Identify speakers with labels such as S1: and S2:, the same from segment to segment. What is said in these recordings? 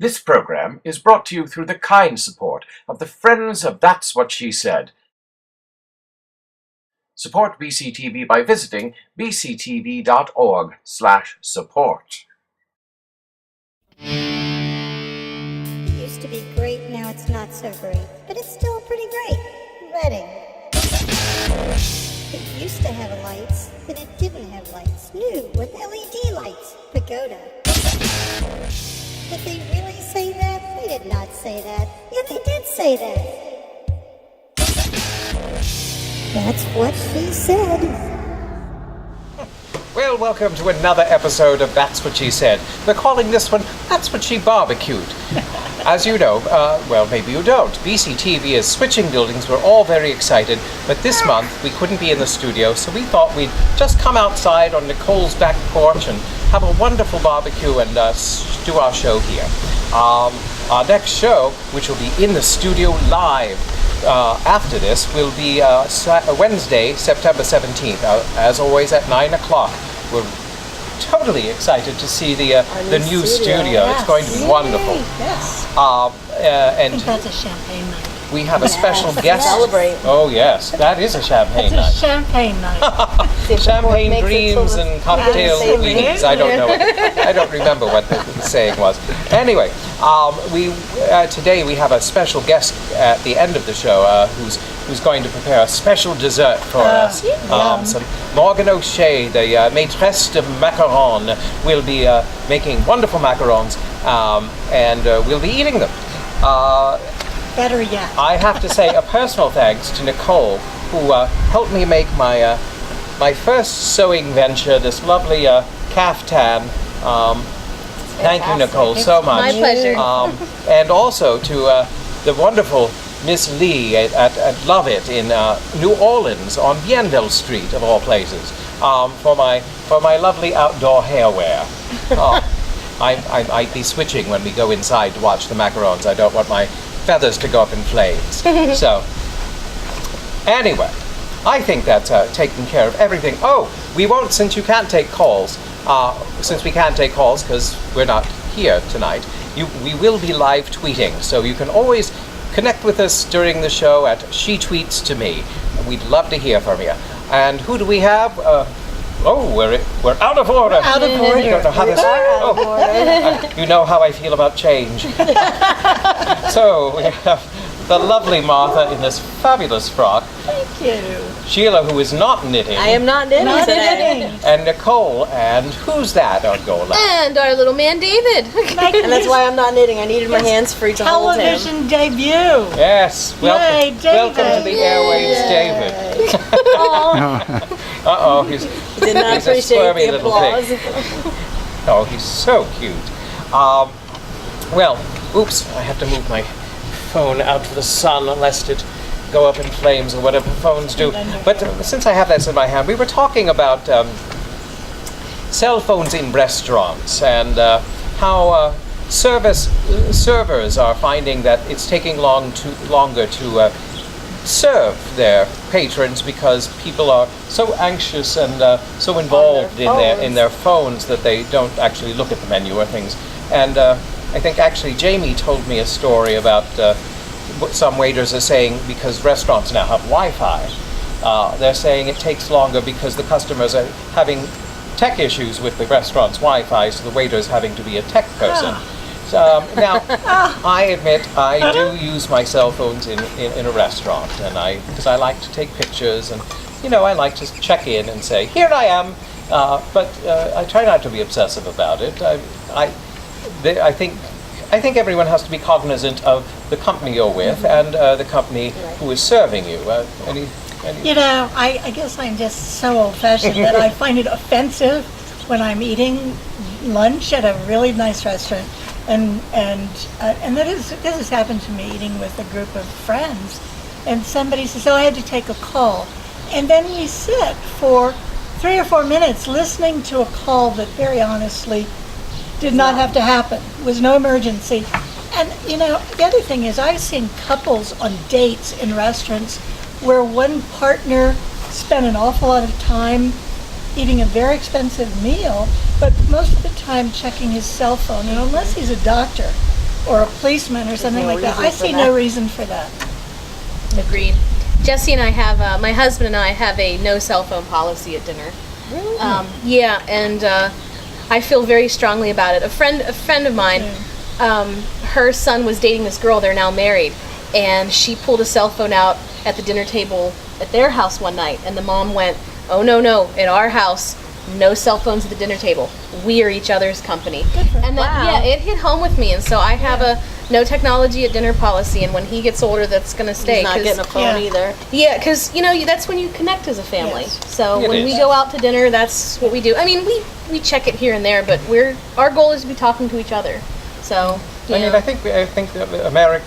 S1: This program is brought to you through the kind support of the Friends of That's What She Said. Support BCTV by visiting bctv.org/support.
S2: It used to be great, now it's not so great, but it's still pretty great. Reading. It used to have lights, but it didn't have lights. New, with LED lights. Pagoda. Did they really say that? They did not say that. Yeah, they did say that. That's what she said.
S3: Well, welcome to another episode of That's What She Said. We're calling this one, That's What She Barbecued. As you know, well, maybe you don't, BCTV is switching buildings. We're all very excited, but this month we couldn't be in the studio, so we thought we'd just come outside on Nicole's back porch and have a wonderful barbecue and do our show here. Our next show, which will be in the studio live after this, will be Wednesday, September 17th, as always at 9 o'clock. We're totally excited to see the new studio. Yes. It's going to be wonderful.
S4: Yes.
S2: I
S3: And
S2: think that's a champagne night.
S3: we have a special guest.
S4: Celebrate.
S3: Oh yes, that is a champagne night.
S2: It's a champagne night.
S3: Champagne dreams and cocktail
S4: Yes.
S3: weeds. I don't know. I don't remember what the saying was. Anyway, today we have a special guest at the end of the show who's going to prepare a special dessert for us. Some Morgan O'Shea, the maîtresse de Macaron, will be making wonderful macarons, and we'll be eating them.
S2: Better yet.
S3: I have to say a personal thanks to Nicole, who helped me make my my first sewing venture, this lovely caftan. Thank you, Nicole, so much.
S4: My pleasure.
S3: And also to the wonderful Miss Lee at Love It in New Orleans on Bienville Street, of all places, for my lovely outdoor hairwear. I might be switching when we go inside to watch the macarons. I don't want my feathers to go up in flames. So, anyway, I think that's taking care of everything. Oh, we won't, since you can't take calls, since we can't take calls because we're not here tonight, we will be live tweeting, so you can always connect with us during the show at She Tweets to Me. We'd love to hear from you. And who do we have? We're out of order.
S2: Out of order.
S3: You don't know how this. You know how I feel about change. So we have the lovely Martha in this fabulous frock.
S2: Thank you.
S3: Sheila, who is not knitting.
S4: I am not knitting today.
S3: And Nicole, and who's that on Go Live?
S4: And our little man David.
S5: And that's why I'm not knitting. I needed my hands free to hold him.
S2: Television debut.
S3: Yes,
S2: Yay,
S3: welcome to
S2: David.
S3: the airwaves, David. Uh-oh, he's
S5: Did not
S3: he's a
S5: appreciate
S3: squirmy
S5: the
S3: little
S5: applause.
S3: thing. Oh, he's so cute. Well, oops, I have to move my phone out for the sun lest it go up in flames or whatever phones do. But since I have this in my hand, we were talking about cell phones in restaurants and how servers are finding that it's taking longer to serve their patrons because people are so anxious and so involved in their phones that they don't actually look at the menu or things. And I think actually Jamie told me a story about what some waiters are saying because restaurants now have Wi-Fi. They're saying it takes longer because the customers are having tech issues with the restaurant's Wi-Fi, so the waiter's having to be a tech person. Now, I admit I do use my cell phones in a restaurant, and because I like to take pictures, and I like to check in and say, here I am. But I try not to be obsessive about it. I think everyone has to be cognizant of the company you're with and the company who is serving you.
S2: I guess I'm just so old-fashioned that I find it offensive when I'm eating lunch at a really nice restaurant, and this has happened to me eating with a group of friends, and somebody says, "Oh, I had to take a call," and then we sit for 3 or 4 minutes listening to a call that very honestly did not have to happen. It was no emergency. And the other thing is I've seen couples on dates in restaurants where one partner spent an awful lot of time eating a very expensive meal, but most of the time checking his cell phone. And unless he's a doctor, or a policeman or something like that. I see no reason for that.
S4: Agreed. Jesse and I have, my husband and I have a no cell phone policy at dinner.
S2: Really?
S4: Yeah, and I feel very strongly about it. A friend of mine, her son was dating this girl. They're now married, and she pulled a cell phone out at the dinner table at their house one night, and the mom went, "Oh no! At our house, no cell phones at the dinner table. We are each other's company." And that, it hit home with me, and so I have a no technology at dinner policy, and when he gets older, that's going to stay.
S5: He's not getting a phone either.
S4: Yeah, because that's when you connect as a family.
S2: Yes.
S4: So when we go out to dinner, that's what we do. I mean, we check it here and there, but our goal is to be talking to each other. So
S3: I think America.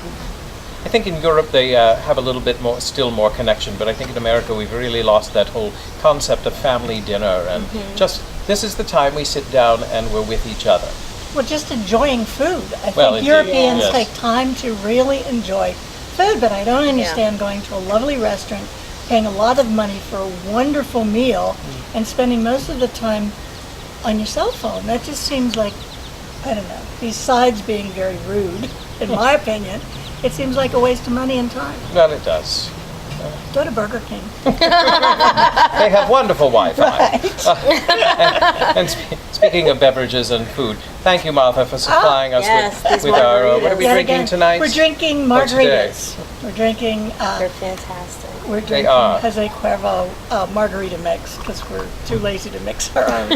S3: I think in Europe they have a little bit still more connection, but I think in America we've really lost that whole concept of family dinner and just this is the time we sit down and we're with each other.
S2: Well, just enjoying food. I think
S3: Indeed,
S2: Europeans
S3: yes.
S2: take time to really enjoy food, but I don't understand going to a lovely restaurant, paying a lot of money for a wonderful meal, and spending most of the time on your cell phone. That just seems like, I don't know, besides being very rude, in my opinion, it seems like a waste of money and time.
S3: Well, it does.
S2: Go to Burger King.
S3: They have wonderful Wi-Fi.
S2: Right.
S3: And speaking of beverages and food, thank you, Martha, for supplying us with our. What are we
S2: Yet
S3: drinking
S2: again,
S3: tonight?
S2: We're drinking
S3: Or today?
S2: margaritas. We're drinking.
S5: They're fantastic.
S2: We're drinking
S3: are.
S2: Jose Cuervo margarita mix because we're too lazy to mix our own.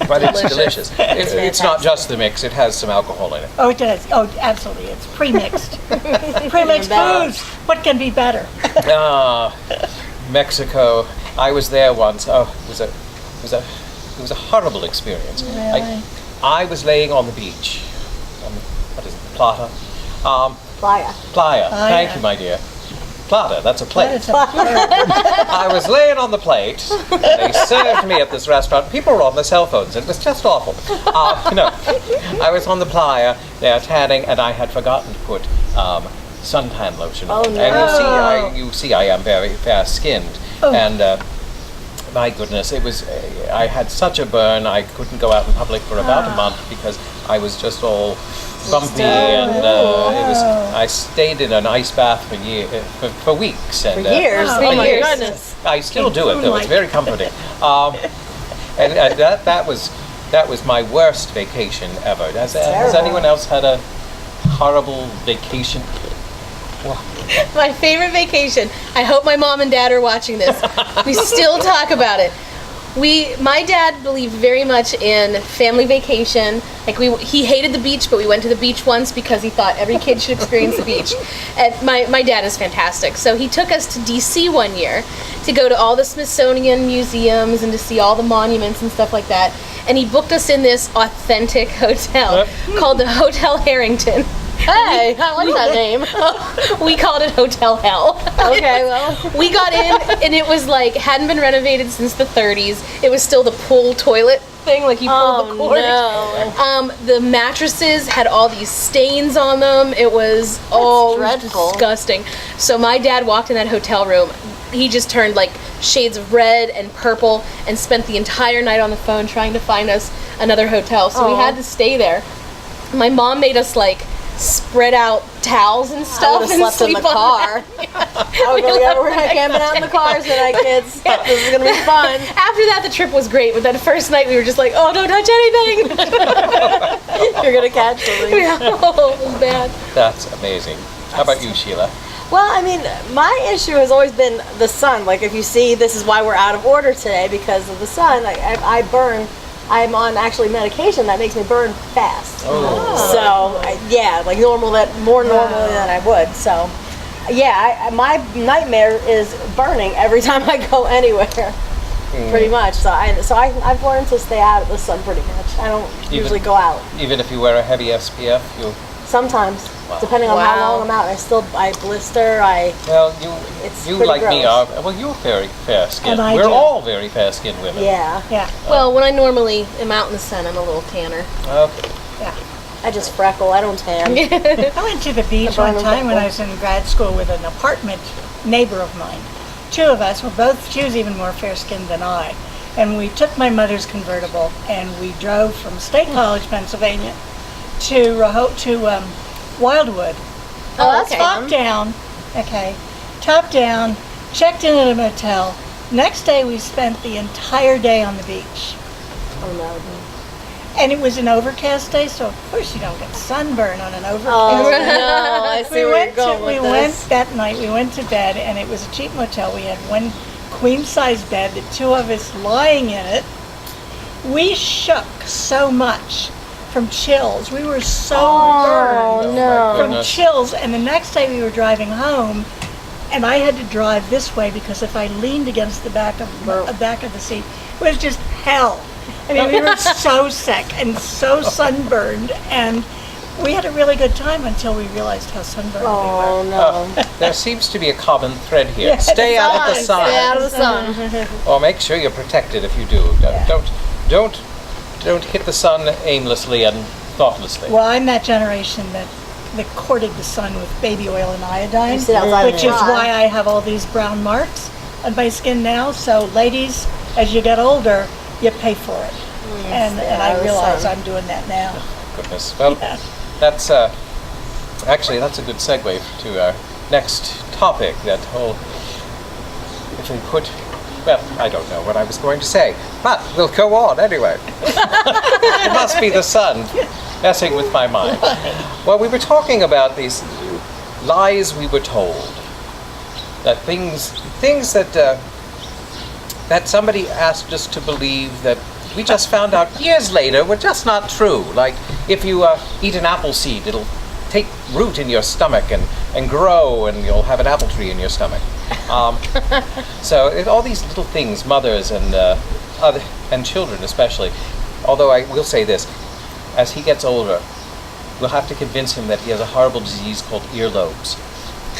S3: But it's delicious. It's not just the mix; it has some alcohol in it.
S2: Oh, it does. Oh, absolutely. It's pre-mixed. Pre-mixed foods. What can be better?
S3: Mexico. I was there once. Oh, it was a horrible experience.
S2: Really?
S3: I was laying on the beach. What is it? Plata.
S5: Playa.
S3: Playa. Thank you, my dear. Plata. That's a
S2: That
S3: plate.
S2: is a blur.
S3: I was laying on the plate. And they served me at this restaurant. People were on their cell phones. It was just awful. I was on the playa there tanning, and I had forgotten to put suntan lotion on.
S5: no.
S3: And you see, I am very fair-skinned, and my goodness, it was. I had such a burn. I couldn't go out in public for about a month because I was just all bumpy, and it was. I stayed in an ice bath for weeks and
S5: Years.
S2: Oh,
S5: Oh my
S3: years.
S5: goodness.
S3: I still do it though. It's very comforting. And that was my worst vacation ever. Has anyone else had a horrible vacation?
S4: my favorite vacation. I hope my mom and dad are watching this. We still talk about it. My dad believed very much in family vacation. Like he hated the beach, but we went to the beach once because he thought every kid should experience the beach. And my dad is fantastic. So he took us to DC one year to go to all the Smithsonian museums and to see all the monuments and stuff like that. And he booked us in this authentic hotel called the Hotel Harrington.
S5: Hey, I like that name.
S4: We called it Hotel Hell.
S5: Okay, well.
S4: We got in, and it was like, hadn't been renovated since the 30s. It was still the pool toilet thing, like you pulled the cord.
S5: No.
S4: The mattresses had all these stains on them. It was
S5: dreadful.
S4: disgusting. So my dad walked in that hotel room. He just turned like shades of red and purple and spent the entire night on the phone trying to find us another hotel. So we had to stay there. My mom made us like spread out towels and stuff.
S5: I would have
S4: and
S5: slept in the
S4: sleep on
S5: car. I would go, we're camping out in the cars tonight, kids. This is going to be fun.
S4: After that, the trip was great, but that first night we were just like, oh, don't touch anything.
S5: You're going to catch something.
S4: Oh, it was bad.
S3: That's amazing. How about you, Sheila?
S5: Well, I mean, my issue has always been the sun. Like, if you see, this is why we're out of order today, because of the sun. I burn. I'm on actually medication that makes me burn fast. So, like more normally than I would. So, my nightmare is burning every time I go anywhere. Pretty much. So I've learned to stay out of the sun pretty much. I don't usually go out.
S3: Even if you wear a heavy SPF, you.
S5: Sometimes, depending on how long I'm out, I blister.
S3: Well,
S5: It's
S3: you
S5: pretty
S3: like me
S5: gross.
S3: are. Well, you're very fair-skinned.
S2: And I
S3: We're
S2: do.
S3: all very fair-skinned women.
S5: Yeah.
S2: Yeah.
S4: Well, when I normally am out in the sun, I'm a little tanner.
S3: Okay.
S2: Yeah.
S5: I just freckle. I don't tan.
S2: I went to the beach one time when I was in grad school with an apartment neighbor of mine. Two of us were she was even more fair-skinned than I. And we took my mother's convertible and we drove from State College, Pennsylvania to Wildwood.
S4: Oh, that's
S2: Top down, okay, top down, checked in at a motel. Next day we spent the entire day on the beach.
S5: Oh no.
S2: And it was an overcast day, so of course you don't get sunburn on an overcast
S5: Oh
S2: day.
S5: no, I see where you're going with this.
S2: That night, we went to bed, and it was a cheap motel. We had one queen-size bed, the two of us lying in it. We shook so much from chills. We were so burned
S5: no.
S2: from
S3: Goodness.
S2: chills. And the next day we were driving home, and I had to drive this way because if I leaned against the back of the seat, it was just hell. I mean, we were so sick and so sunburned, and we had a really good time until we realized how sunburned
S5: Oh
S2: we were.
S5: no.
S3: There seems to be a common thread here.
S2: Yeah,
S3: Stay out of the sun.
S5: Stay out of the sun.
S3: Or make sure you're protected if you do. Don't hit the sun aimlessly and thoughtlessly.
S2: Well, I'm that generation that courted the sun with baby oil and iodine,
S5: You sit outside
S2: which
S5: and
S2: is
S5: dry.
S2: why I have all these brown marks on my skin now. So, ladies, as you get older, you pay for it. And
S5: out
S2: I
S5: of the
S2: realize
S5: sun.
S2: I'm doing that now.
S3: Goodness. Well,
S2: Yeah.
S3: that's actually that's a good segue to our next topic. That whole, if we put, well, I don't know what I was going to say, but we'll go on anyway. It must be the sun messing with my mind. Well, we were talking about these lies we were told, that things that somebody asked us to believe that we just found out years later were just not true. Like if you eat an apple seed, it'll take root in your stomach and grow, and you'll have an apple tree in your stomach. So all these little things, mothers and children especially. Although I will say this, as he gets older, we'll have to convince him that he has a horrible disease called earlobes.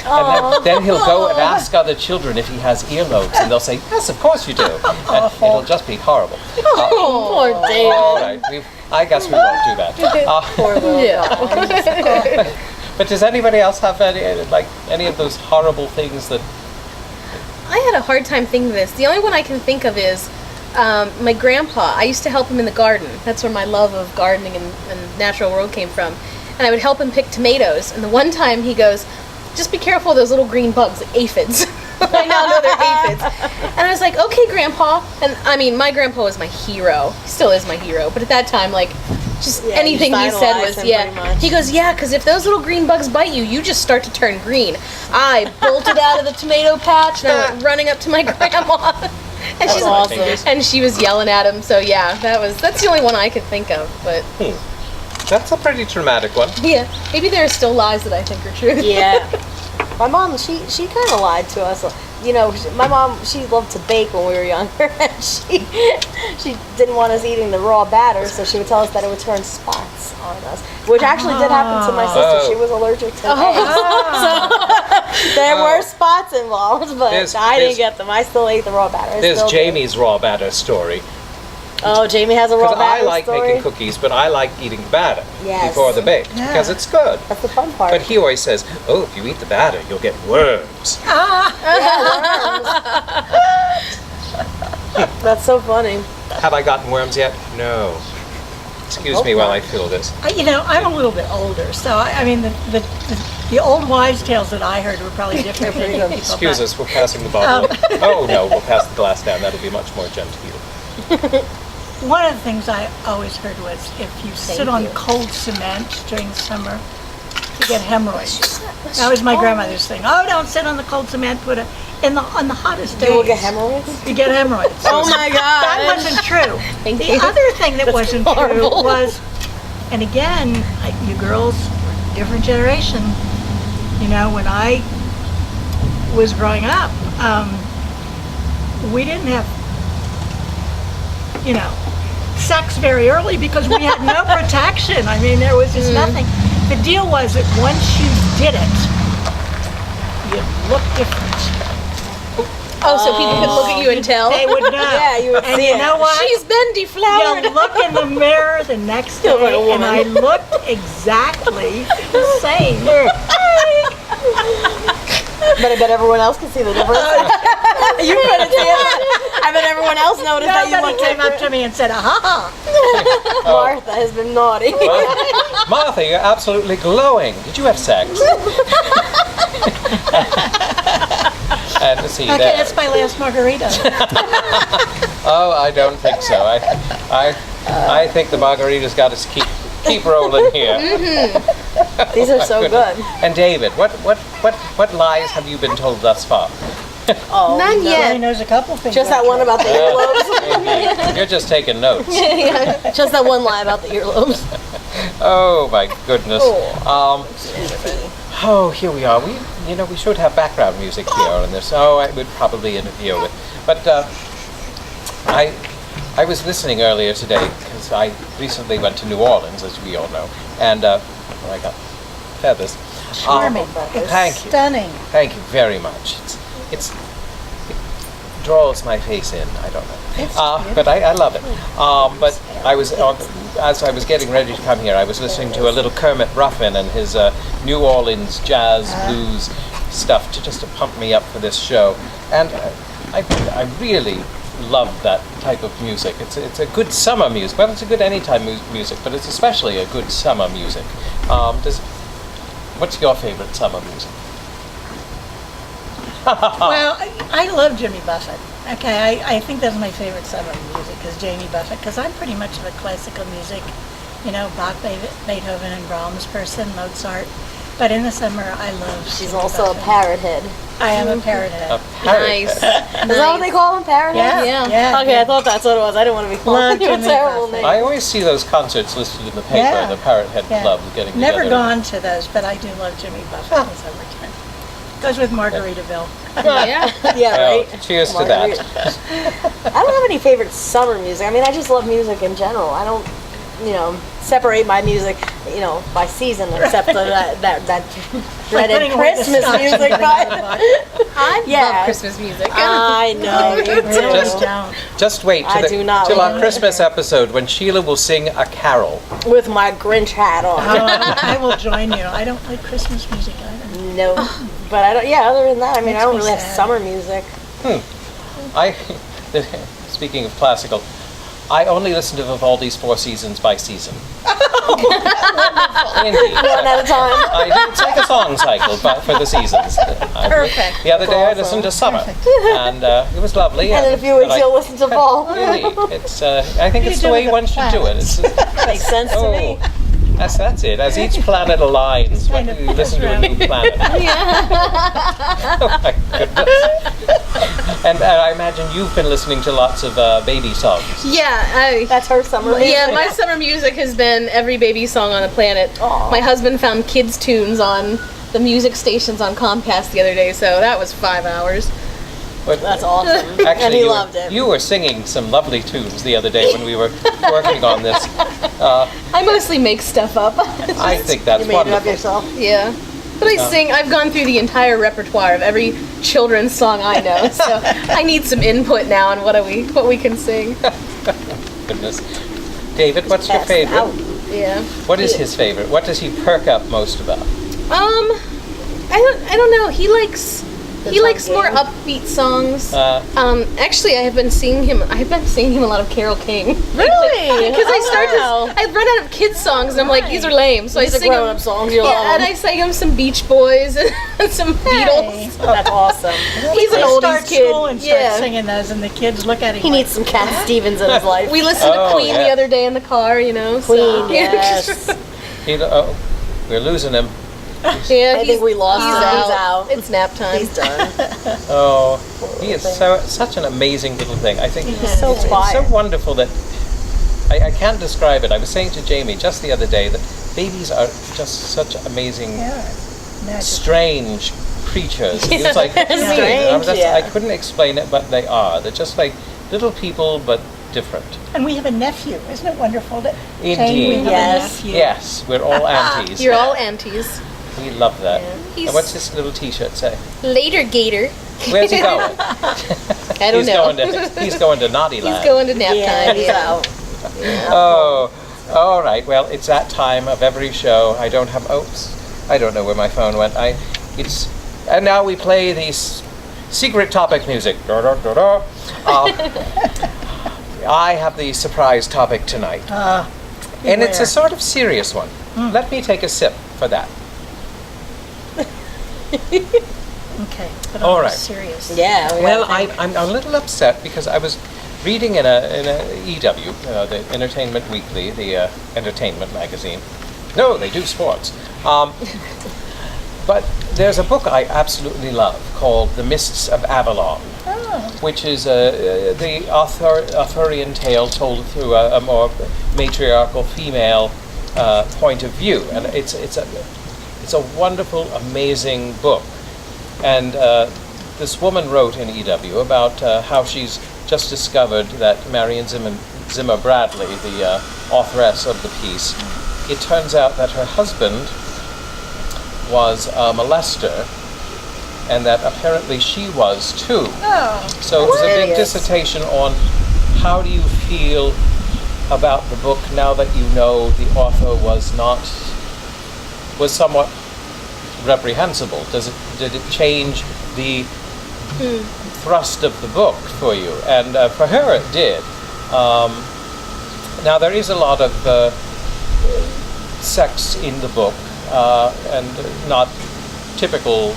S3: And then he'll go and ask other children if he has earlobes, and they'll say, yes, of course you do. And it'll just be horrible.
S5: Poor David.
S3: All right, I guess we won't do that.
S5: Poor little guy.
S3: But does anybody else have any of those horrible things that...
S4: I had a hard time thinking of this. The only one I can think of is my grandpa. I used to help him in the garden. That's where my love of gardening and natural world came from. And I would help him pick tomatoes. And the one time he goes, just be careful of those little green bugs, aphids. I now know they're aphids. And I was like, okay, Grandpa. And I mean, my grandpa was my hero. He still is my hero. But at that time, like, just
S5: Yeah,
S4: anything
S5: you
S4: he said
S5: idolized
S4: was,
S5: him
S4: yeah.
S5: pretty much.
S4: He goes, yeah, because if those little green bugs bite you, you just start to turn green. I bolted out of the tomato patch and I went running up to my grandma. And she's
S5: awesome.
S4: and she was yelling at him. So yeah, that's the only one I could think of. But
S3: That's a pretty traumatic one.
S4: yeah, maybe there are still lies that I think are true.
S5: Yeah. My mom, she kind of lied to us. You know, my mom, she loved to bake when we were younger, and she didn't want us eating the raw batter, so she would tell us that it would turn spots on us, which actually did happen to my sister.
S3: Oh.
S5: She was allergic to eggs, so there were spots involved, but I didn't get them. I still ate the raw batter.
S3: There's Jamie's raw batter story.
S5: Oh, Jamie has a raw
S3: Because
S5: batter
S3: I like
S5: story.
S3: making cookies, but I like eating the batter
S5: Yes.
S3: before the bake because it's good.
S5: That's the fun part.
S3: But he always says, oh, if you eat the batter, you'll get worms.
S5: That's so funny.
S3: Have I gotten worms yet? No. Excuse me while I feel this.
S2: You know, I'm a little bit older, so I mean, the old wives' tales that I heard were probably different from people.
S3: Excuse us, we're passing the bottle. Oh, no, we'll pass the glass down. That'll be much more genteel.
S2: One of the things I always heard was if you sit on cold cement during the summer, you get hemorrhoids. That was my grandmother's thing. Oh, don't sit on the cold cement. On the hottest days.
S5: You will get hemorrhoids?
S2: You get hemorrhoids.
S5: Oh my God.
S2: That wasn't true.
S4: Thank
S2: The
S4: you.
S2: other thing that wasn't true
S4: horrible.
S2: was, and again, you girls, different generation. You know, when I was growing up, we didn't have, you know, sex very early because we had no protection. I mean, there was just nothing. The deal was that once you did it, you looked different.
S4: Oh, so people could look at you and tell?
S2: They would know.
S5: Yeah, you would
S2: and
S5: see
S2: you
S5: it.
S2: know what?
S4: She's been deflowered.
S2: You look in the mirror the next day,
S5: Feel like a
S2: and
S5: woman.
S2: I looked exactly the same.
S5: But I bet everyone else can see the difference. You couldn't see it. I bet everyone else noticed that you
S2: Nobody
S5: looked
S2: came up
S5: different.
S2: to me and said, "Aha!"
S5: Martha has been naughty.
S3: Martha, you're absolutely glowing. Did you have sex? And to see
S2: Okay,
S3: there.
S2: that's my last margarita.
S3: Oh, I don't think so. I think the margarita's got to keep rolling here.
S5: These are so good.
S3: And David, what lies have you been told thus far?
S5: Oh,
S4: None
S2: He
S4: yet.
S2: knows a couple things.
S5: just that one about the earlobes.
S3: Indeed. You're just taking notes.
S5: Yeah, just that one lie about the earlobes.
S3: Oh my goodness. Here we are. We should have background music here on this. Oh, I would probably interfere with. But I was listening earlier today because I recently went to New Orleans, as we all know, and I got feathers.
S2: Charming.
S3: Thank you.
S2: Stunning.
S3: Thank you very much. It draws my face in. I don't know, but I love it. But I was as I was getting ready to come here, I was listening to a little Kermit Ruffin and his New Orleans jazz blues stuff to pump me up for this show, and I really love that type of music. It's a good summer music. Well, it's a good anytime music, but it's especially a good summer music. What's your favorite summer music?
S2: Well, I love Jimmy Buffett. Okay, I think that's my favorite summer music is Jamie Buffett because I'm pretty much of a classical music, Bach, Beethoven, and Brahms person, Mozart. But in the summer, I love.
S5: She's
S2: Jimmy
S5: also a
S2: Buffett.
S5: parrot head.
S2: I am a parrot head.
S4: Nice.
S5: Is that what they call them, parrot heads?
S2: Yeah.
S5: Okay, I thought that's what it was. I didn't want to be
S2: Love
S5: calling you a
S2: Jimmy
S5: terrible
S2: Buffett.
S5: name.
S3: I always see those concerts listed in the paper,
S2: Yeah.
S3: the Parrot Head
S2: Yeah.
S3: Club getting
S2: Never
S3: together.
S2: gone to those, but I do love Jimmy Buffett in the summertime. Goes with Margaritaville.
S4: Yeah.
S5: Yeah,
S3: Well,
S5: right?
S3: cheers to that.
S5: I don't have any favorite summer music. I mean, I just love music in general. I don't, separate my music, by season, except for that dreaded
S2: putting away the
S5: Christmas
S2: scotch and
S5: music.
S2: putting
S5: But
S2: away the vodka.
S4: I
S5: Yeah.
S4: love Christmas music.
S5: I know you
S2: Really
S5: do.
S2: don't.
S3: Just wait
S5: I do not
S3: till our
S5: love
S3: Christmas episode when Sheila will sing a carol.
S5: With my Grinch hat on.
S2: I will join you. I don't like Christmas music either.
S5: No, but I don't. Yeah, other than that, I mean, I
S2: Makes
S5: don't
S2: me
S5: really have
S2: sad.
S5: summer music.
S3: Speaking of classical, I only listen to Vivaldi's Four Seasons by season. Indeed.
S5: One at a time.
S3: It's like a song cycle, but for the seasons.
S4: Perfect.
S3: The other day I
S5: Awesome.
S3: listened to summer, and it was lovely.
S5: And in a few weeks,
S3: but
S5: you'll listen to fall.
S3: Indeed, it's. I think
S2: do
S3: it's the
S2: you
S3: way
S2: do with
S3: one
S2: the
S3: should do it. It's,
S5: Makes sense to me.
S3: that's it. As each planet aligns, when
S2: kind of
S3: you listen to a new planet. Oh my goodness. And I imagine you've been listening to lots of baby songs.
S4: Yeah.
S5: That's her summer music.
S4: Yeah, my summer music has been every baby song on the planet.
S5: Aw.
S4: My husband found kids' tunes on the music stations on Comcast the other day, so that was 5 hours.
S3: But
S5: That's awesome.
S3: actually,
S5: and he
S3: you were-
S5: loved it.
S3: You were singing some lovely tunes the other day when we were working on this.
S4: I mostly make stuff up.
S3: I think that's
S5: You made it up
S3: wonderful.
S5: yourself.
S4: Yeah. But I sing, I've gone through the entire repertoire of every children's song I know, so I need some input now on what we can sing.
S3: Goodness. David, what's your
S5: Pass
S3: favorite?
S5: out.
S4: Yeah.
S3: What is his favorite? What does he perk up most about?
S4: I don't know. He likes more
S5: talking.
S4: upbeat songs.
S3: Uh,
S4: Actually, I've been seeing him a lot of Carole King.
S5: Really?
S4: Because
S5: Wow.
S4: I've run out of kids songs, and I'm like, these are lame. So
S5: These
S4: I
S5: are
S4: sing
S5: grown-up
S4: him.
S5: songs. You
S4: Yeah,
S5: love
S4: and
S5: them.
S4: I sang him some Beach Boys and some Beatles.
S5: That's awesome.
S4: He's an
S2: They
S4: oldies
S2: start
S4: kid.
S2: school and start
S4: Yeah.
S2: singing those, and the kids look at him.
S5: He needs some Cat Stevens in his life.
S4: We listened
S3: Oh,
S4: to Queen
S3: yeah.
S4: the other day in the car, so.
S5: Queen, yes.
S3: we're losing him.
S4: Yeah,
S5: I think we lost
S4: he's
S5: him. He's out.
S4: It's nap time.
S5: He's done.
S3: Oh, he is such an amazing little thing. I think
S5: so
S3: it's
S5: quiet.
S3: so wonderful that I can't describe it. I was saying to Jamie just the other day that babies are just such amazing, strange creatures. It's like
S5: Strange, yeah.
S3: I couldn't explain it, but they are. They're just like little people, but different.
S2: And we have a nephew. Isn't it wonderful that
S3: Indeed.
S2: Jane, we have
S5: Yes.
S2: a nephew?
S3: Yes, we're all aunties.
S4: You're all aunties.
S3: We love that.
S4: He's-
S3: And what's this little T-shirt say?
S4: Later, Gator.
S3: Where's he going?
S4: I don't know.
S3: He's going to Naughty
S4: He's
S3: Land.
S4: going to nap
S5: Yeah,
S4: time.
S5: he's out.
S3: Oh, all right. Well, it's that time of every show. I don't have. Oops, I don't know where my phone went. And now we play the secret topic music. Da, da, da, da. I have the surprise topic tonight, and it's a sort of serious one. Let me take a sip for that.
S2: Okay, but
S3: All
S2: I'm
S3: right.
S2: serious.
S5: Yeah.
S3: Well, I'm a little upset because I was reading in a EW, the Entertainment Weekly, the entertainment magazine. No, they do sports. But there's a book I absolutely love called The Mists of Avalon, which is the Arthurian tale told through a more matriarchal female point of view, and it's a wonderful, amazing book. And this woman wrote in EW about how she's just discovered that Marion Zimmer Bradley, the authoress of the piece, it turns out that her husband was a molester, and that apparently she was too. So it was a big dissertation on how do you feel about the book now that you know the author was somewhat represhensible. Did it change the thrust of the book for you? And for her it did. Now there is a lot of sex in the book, and not typical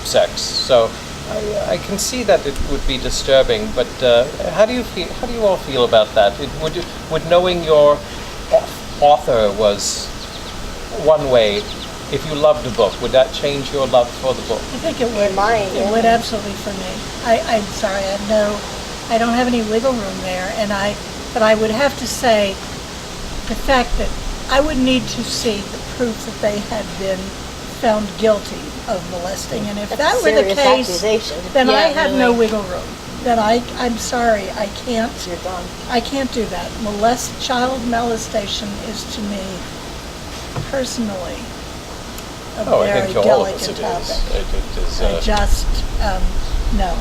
S3: sex. So I can see that it would be disturbing. But how do you feel? How do you all feel about that? Would knowing your author was one way, if you loved a book, would that change your love for the book?
S2: I think it would.
S5: Mine,
S2: It would absolutely for me. I'm sorry, I don't have any wiggle room there, but I would have to say the fact that I would need to see the proof that they had been found guilty of molesting, and if that were the
S5: serious
S2: case,
S5: accusation.
S2: then I
S4: Yeah,
S2: have no
S4: really.
S2: wiggle room. Then I'm sorry, I can't.
S5: You're done.
S2: I can't do that. Child molestation is to me personally a
S3: Oh, I
S2: very
S3: think to all of us
S2: delicate
S3: it
S2: topic.
S3: is.
S2: I just, no.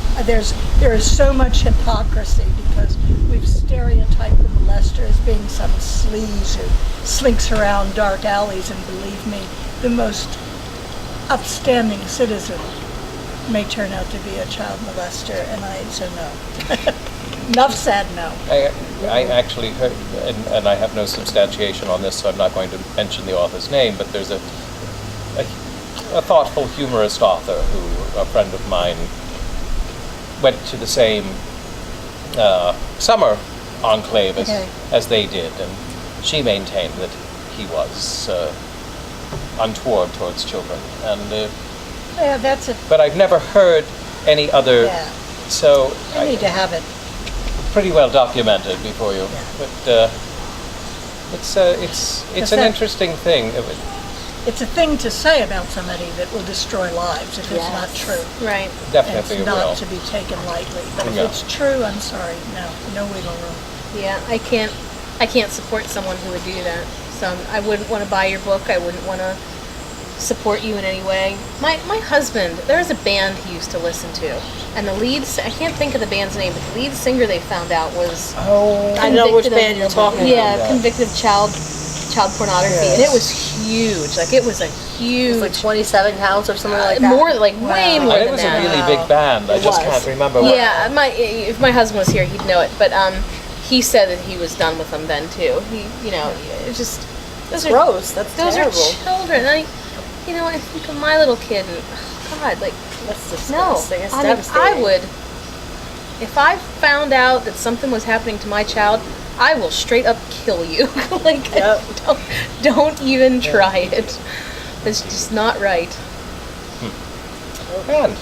S2: There is so much hypocrisy because we've stereotyped the molester as being some sleaze who slinks around dark alleys, and believe me, the most upstanding citizen may turn out to be a child molester, and so no. Enough said, no.
S3: I actually heard, and I have no substantiation on this, so I'm not going to mention the author's name, but there's a thoughtful, humorist author who, a friend of mine, went to the same summer enclave as they did, and she maintained that he was untoward towards children. And
S2: Yeah, that's it.
S3: but I've never heard any other.
S2: Yeah.
S3: So
S2: I need to have it.
S3: pretty well documented before you. But it's an
S2: that-
S3: interesting thing.
S2: It's a thing to say about somebody that will destroy lives if it's not
S5: Yes.
S2: true.
S4: Right.
S3: Definitely
S2: It's
S3: will.
S2: not to be taken lightly. But if
S3: No.
S2: it's true, I'm sorry, no wiggle room.
S4: Yeah, I can't support someone who would do that. So I wouldn't want to buy your book. I wouldn't want to support you in any way. My husband, there was a band he used to listen to, and I can't think of the band's name, but the lead singer they found out was
S5: I know which
S4: convicted
S5: band
S4: of-
S5: you're talking about.
S4: Yeah, convicted of child pornography, and it was huge. Like it was a huge,
S5: It's like 27 counts or something like that.
S4: more like way more
S3: And it
S4: than
S3: was
S4: that.
S3: a really big band. I
S5: It
S3: just
S5: was.
S3: can't remember what.
S4: Yeah, if my husband was here, he'd know it. But he said that he was done with them then too. It's just those are
S5: Gross. That's
S4: those
S5: terrible.
S4: are children. I think of my little kid, and God, like
S5: That's
S4: no,
S5: disgusting. It's
S4: I
S5: devastating.
S4: would. If I found out that something was happening to my child, I will straight up kill you. Like,
S5: Yep.
S4: don't even try it. It's just not right.
S3: Man,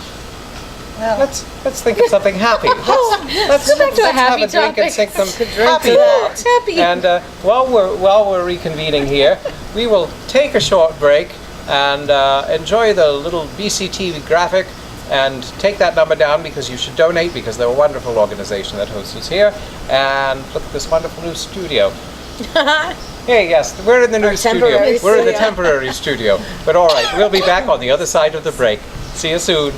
S2: Well,
S3: let's think of something happy. Let's
S4: go back to a happy
S3: have a drink and
S4: topic.
S3: sing some
S5: drink
S3: happy
S5: to that.
S3: thoughts.
S4: Happy.
S3: And while we're reconvening here, we will take a short break and enjoy the little BCTV graphic and take that number down because you should donate because they're a wonderful organization that hosts us here. And look at this wonderful new studio. Hey, yes, we're in the new studio.
S5: temporary
S3: We're in the
S5: studio.
S3: temporary studio. But all right, we'll be back on the other side of the break. See you soon.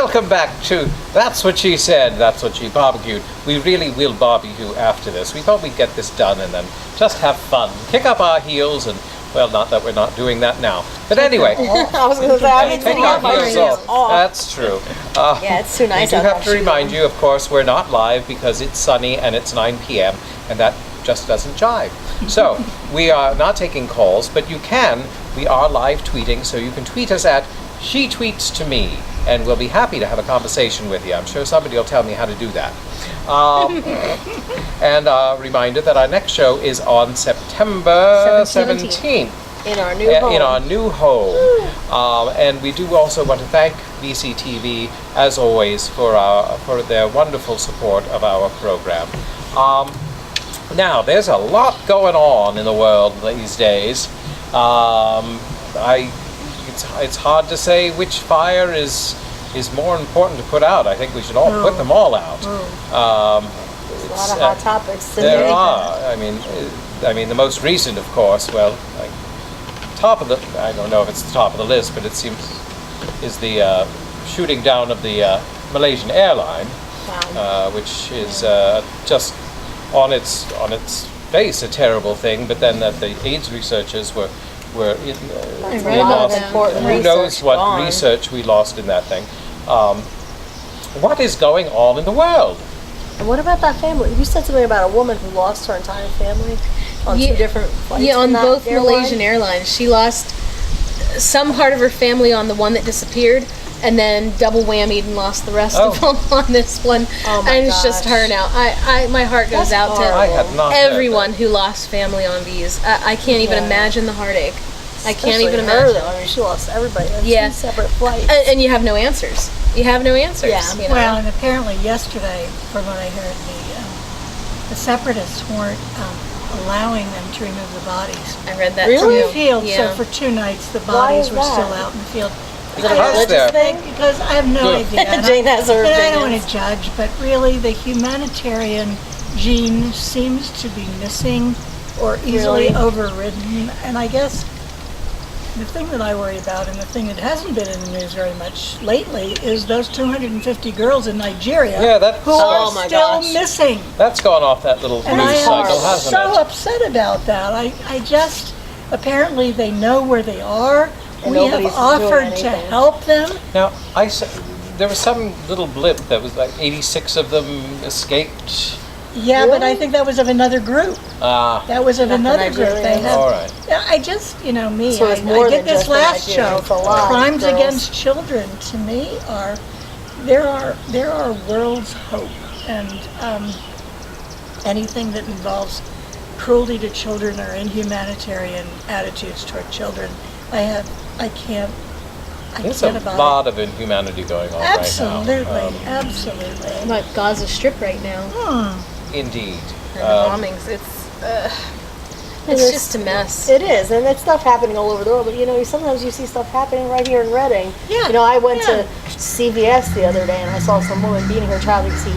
S3: welcome back to That's What She Said, That's What She Barbecued. We really will barbecue after this. We thought we'd get this done and then just have fun. Kick up our heels and, well, not that we're not doing that now. But anyway.
S5: I was going to say, I've been
S3: Take
S5: taking
S3: our
S5: off my
S3: heels
S5: heels
S3: off. That's true.
S5: Yeah, it's too nice
S3: I
S5: out
S3: do have
S5: there.
S3: to remind you, of course, we're not live because it's sunny and it's 9 p.m. and that just doesn't jive. So, we are not taking calls, but you can. We are live tweeting, so you can tweet us at She Tweets to Me, and we'll be happy to have a conversation with you. I'm sure somebody will tell me how to do that. And a reminder that our next show is on September 17th.
S5: In our new home.
S3: In our new home. And we do also want to thank VCTV, as always, for their wonderful support of our program. Now, there's a lot going on in the world these days. It's hard to say which fire is more important to put out. I think we should all put them all out.
S5: There's a lot of hot topics today.
S3: There are. I mean, the most recent, of course. Well, I don't know if it's the top of the list, but it seems is the shooting down of the Malaysian airline, which is just on its face a terrible thing. But then that the AIDS researchers were we lost. Who knows what research we lost in that thing? What is going on in the world?
S5: And what about that family? You said something about a woman who lost her entire family on two different flights.
S4: Yeah, on
S5: that
S4: both
S5: airline?
S4: Malaysian Airlines. She lost some part of her family on the one that disappeared, and then double whammied and lost the rest of them on this one.
S5: Oh my
S4: and it's just
S5: gosh.
S4: her now. My heart goes
S5: That's
S4: out
S5: horrible.
S3: I had
S4: to
S3: not heard
S4: everyone who lost family on these. I can't even imagine the heartache. I can't even
S5: Especially her,
S4: imagine.
S5: though. I mean, she lost everybody on
S4: Yeah.
S5: two separate flights.
S4: And you have no answers. You have no answers.
S5: Yeah.
S4: You know?
S2: Well, and apparently yesterday, from what I heard, the separatists weren't allowing them to remove the bodies
S4: I read that
S5: Really?
S2: from the
S4: too.
S2: field.
S4: Yeah.
S2: So for 2 nights, the
S5: Why
S2: bodies
S5: is
S2: were still
S5: that?
S2: out in the field.
S5: Is it a
S3: Because
S5: religious
S3: they're-
S5: thing?
S2: Because I have no
S3: Good.
S2: idea. And
S5: Jane has her
S2: and I don't want
S5: opinions.
S2: to judge, but really the humanitarian gene seems to be missing or easily
S5: Really?
S2: overridden. And I guess the thing that I worry about, and the thing that hasn't been in the news very much lately, is those 250 girls in Nigeria
S3: Yeah, that's
S2: who are
S5: Oh my
S2: still
S5: gosh.
S2: missing.
S3: that's gone off that little
S2: And I
S3: news
S2: am
S3: cycle, hasn't
S2: so
S3: it?
S2: upset about that. I just, apparently they know where they are.
S5: And
S2: We have
S5: nobody's doing
S2: offered to
S5: anything.
S2: help them.
S3: Now, there was some little blip that was like 86 of them escaped.
S2: Yeah, but I
S5: Really?
S2: think that was of another group. That was of
S5: Not the
S2: another group. They
S5: Nigerians.
S2: have.
S3: All right.
S2: I just, me,
S5: So it's
S2: I
S5: more
S2: did
S5: than
S2: this
S5: just the
S2: last
S5: Nigerians,
S2: show.
S5: it's a lot of
S2: Crimes
S5: girls.
S2: against children, to me, there are world's hope, and anything that involves cruelty to children or inhumanitarian attitudes toward children, I can't
S3: There's a
S2: about
S3: lot of inhumanity going on
S2: it. Absolutely,
S3: right now.
S2: absolutely.
S4: Like Gaza Strip right now.
S3: Indeed.
S4: And the bombings. It's just a mess.
S5: It is, and it's stuff happening all over the world. But sometimes you see stuff happening right here in Reading.
S2: Yeah,
S5: I went
S2: yeah.
S5: to CVS the other day, and I saw some woman beating her child because he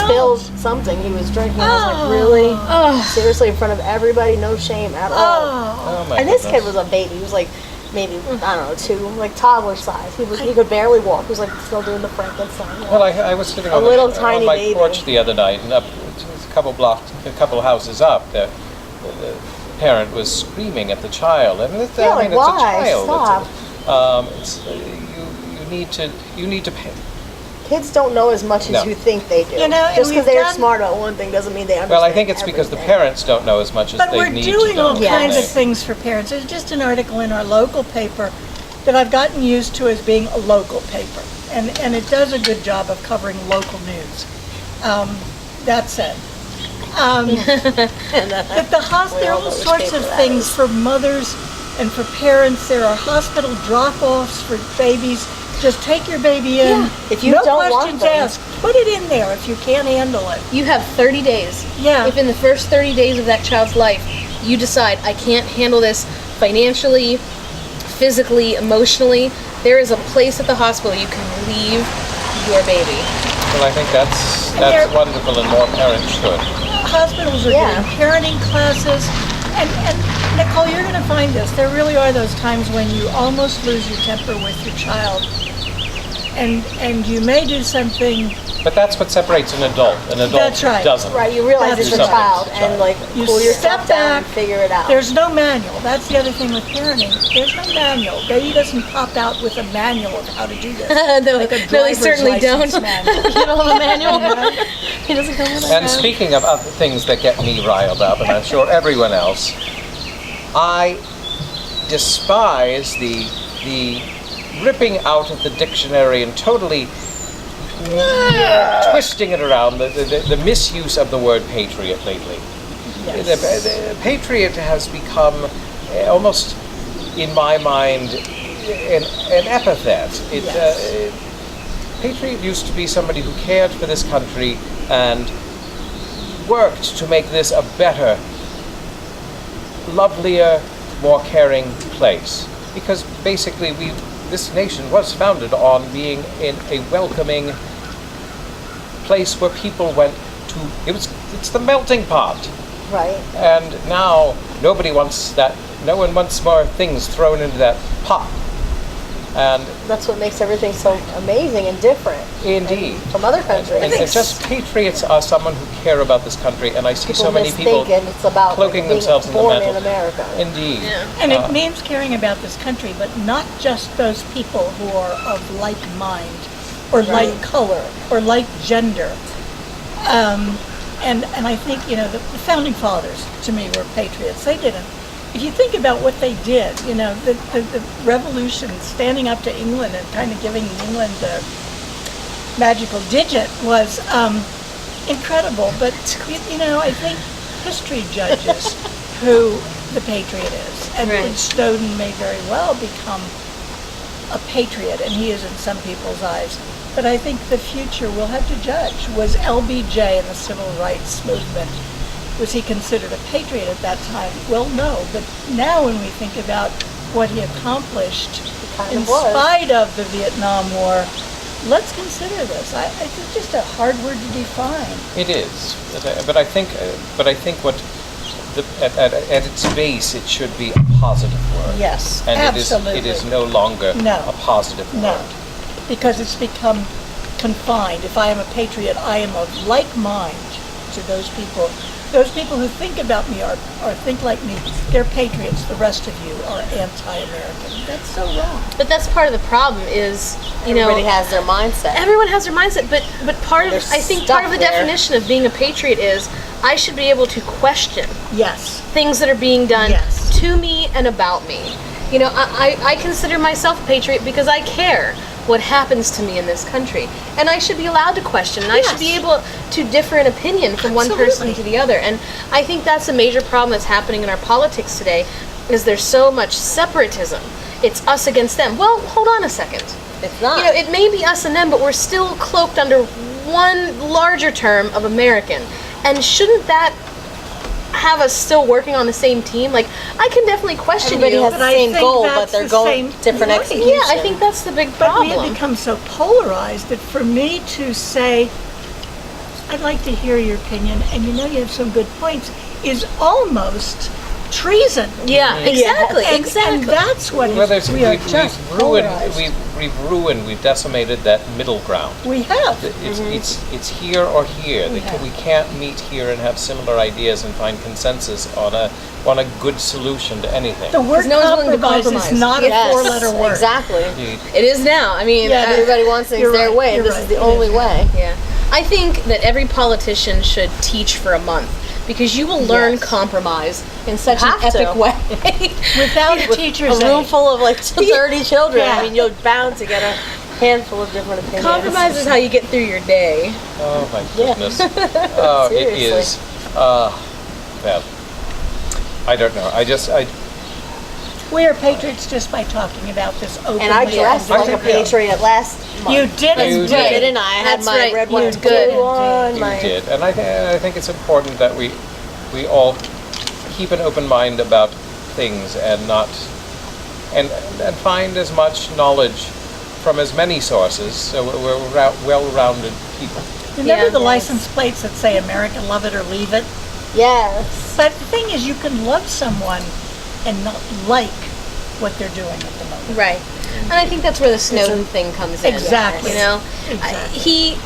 S5: spilled something he was drinking. I was like, really? Seriously, in front of everybody, no shame at all.
S3: Oh my
S5: And this
S3: goodness.
S5: kid was a baby. He was like maybe I don't know 2, like toddler size. He could barely walk. He was like still doing the Frankenstein.
S3: Well, I was sitting
S5: A
S3: on,
S5: little
S3: on
S5: tiny
S3: my
S5: baby.
S3: porch the other night, and up a couple houses up, the parent was screaming at the child. I mean, it's
S5: Yeah, like,
S3: a
S5: why?
S3: child.
S5: Stop.
S3: You need to pay.
S5: Kids don't know as much as
S3: No.
S5: you think they do.
S2: and
S5: Just because
S2: we've
S5: they're
S2: done-
S5: smart about one thing doesn't mean they understand.
S3: Well, I think it's because the
S5: everything.
S3: parents don't know as much as
S2: But
S3: they
S2: we're
S3: need to
S2: doing
S3: know.
S2: all
S5: Yeah.
S2: kinds of
S3: Right.
S2: things for parents. There's just an article in our local paper that I've gotten used to as being a local paper, and it does a good job of covering local news. That said, at the hospital, there are all sorts of things for mothers and for parents. There are hospital drop-offs for babies. Just take your baby in.
S5: Yeah, if you
S2: no
S5: don't want
S2: questions
S5: them.
S2: asked. Put it in there if you can't handle it.
S4: You have 30 days.
S2: Yeah.
S4: If in the first 30 days of that child's life, you decide, I can't handle this financially, physically, emotionally, there is a place at the hospital you can leave your baby.
S3: Well, I think that's
S2: they're-
S3: wonderful, and more parents should.
S2: Hospitals are
S5: Yeah.
S2: doing parenting classes, and Nicole, you're going to find this. There really are those times when you almost lose your temper with your child, and you may do something.
S3: But that's what separates an adult. An adult
S2: That's right.
S3: doesn't.
S5: Right, you realize
S2: That's
S5: it's a
S2: right.
S5: child and like
S2: You
S5: pull yourself
S2: step
S5: down
S2: back.
S5: and figure it out.
S2: There's no manual. That's the other thing with parenting. There's no manual. Baby doesn't pop out with a manual of how to do this.
S4: No,
S2: Like a
S4: they
S2: driver's
S4: certainly
S2: license
S4: don't.
S2: manual.
S4: You don't have a manual. He doesn't come with a
S3: And speaking of other things that get me riled up, and I'm sure everyone else, I despise the ripping out of the dictionary and totally twisting it around, the misuse of the word patriot lately.
S2: Yes.
S3: The patriot has become almost, in my mind, an epithet. Patriot used to be somebody who cared for this country and worked to make this a better, lovelier, more caring place. Because basically this nation was founded on being in a welcoming place where people went to. It's the melting pot.
S5: Right.
S3: And now nobody wants that. No one wants more things thrown into that pot. And
S5: That's what makes everything so amazing and different
S3: indeed,
S5: from other countries.
S3: and just patriots are someone who care about this country. And I see so many people
S5: misthinking it's about
S3: cloaking
S5: being
S3: themselves in the
S5: born
S3: mantle.
S5: in America.
S3: Indeed.
S2: And it means caring about this country, but not just those people who are of like mind, or like color, or like gender. And I think, the founding fathers, to me, were patriots. They didn't. If you think about what they did, the revolution, standing up to England and kind of giving England the magical digit was incredible. But, I think history judges who the patriot is. And
S4: Right.
S2: Snowden may very well become a patriot, and he is in some people's eyes. But I think the future will have to judge. Was LBJ in the civil rights movement, was he considered a patriot at that time? Well, no. But now when we think about what he accomplished
S5: kind
S2: in
S5: of was.
S2: spite of the Vietnam War, let's consider this. It's just a hard word to define.
S3: It is, but I think what at its base it should be a positive word.
S2: Yes,
S3: and
S2: absolutely.
S3: it is no longer
S2: No.
S3: a positive
S2: No,
S3: word.
S2: because it's become confined. If I am a patriot, I am of like mind to those people. Those people who think about me or think like me, they're patriots. The rest of you are anti-American. That's so wrong.
S4: But that's part of the problem is,
S5: Everybody has their mindset.
S4: everyone has their mindset, but part of
S5: There's
S4: I think
S5: stuff
S4: part of the
S5: there.
S4: definition of being a patriot is I should be able to question
S2: Yes.
S4: things that are being done
S2: Yes.
S4: to me and about me. I consider myself a patriot because I care what happens to me in this country. And I should be allowed to question, and I should be
S2: Yes.
S4: able to differ in opinion from one person
S2: Absolutely.
S4: to the other. And I think that's a major problem that's happening in our politics today, is there's so much separatism. It's us against them. Well, hold on a second.
S5: It's not.
S4: It may be us and them, but we're still cloaked under one larger term of American. And shouldn't that have us still working on the same team? Like, I can definitely question
S5: Everybody
S4: you.
S5: has the
S2: But I
S5: same
S2: think
S5: goal,
S2: that's
S5: but they're
S2: the
S5: going
S2: same
S5: different
S2: right.
S5: execution.
S4: Yeah, I think that's the big
S2: But we
S4: problem.
S2: have become so polarized that for me to say, I'd like to hear your opinion, and you have some good points, is almost treason.
S4: Yeah, exactly,
S2: And
S4: exactly.
S2: that's what
S3: Well,
S2: we are just polarized.
S3: we've decimated that middle ground.
S2: We have.
S3: It's here or here.
S2: We have.
S3: We can't meet here and have similar ideas and find consensus on a good solution to anything.
S2: The word
S4: no one's willing to
S2: compromise is
S4: compromise.
S2: not
S5: Yes,
S2: a four-letter word.
S5: Exactly.
S3: Indeed.
S4: It is now. I mean,
S2: Yeah,
S5: Everybody wants things
S2: You're
S5: their
S2: right,
S5: way, and
S2: you're
S5: this is
S2: right.
S5: the
S2: It
S5: only
S2: is.
S5: way.
S4: yeah. I think that every politician should teach for a month because you will learn
S2: Yes.
S4: compromise in such an
S5: Have to.
S4: epic way.
S2: Without a teacher's
S5: A room
S2: aid.
S5: full of like 30 children.
S2: Yeah.
S5: I mean, you're bound to get a handful of different opinions.
S4: Compromise is how you get through your day.
S3: Oh my
S5: Yeah.
S3: goodness. Oh, it
S5: Seriously.
S3: is. Well, I don't know.
S2: We are patriots just by talking about this openly.
S5: And I dressed like a
S3: think, yeah.
S5: patriot last month.
S2: You did
S3: You
S2: it.
S3: did.
S5: Didn't I? I had
S4: That's
S5: my
S4: right.
S5: red,
S4: You
S5: white,
S4: did
S5: and
S4: good.
S5: blue on.
S3: You
S5: My
S3: did, and I think it's important that we all keep an open mind about things and not and find as much knowledge from as many sources, so we're well-rounded people.
S2: Remember
S4: Yeah.
S2: the license plates that say America, love it or leave it?
S5: yes.
S2: But the thing is, you can love someone and not like what they're doing at the moment.
S4: Right. And I think that's where the Snowden thing comes in.
S2: Exactly.
S4: You know,
S2: Exactly.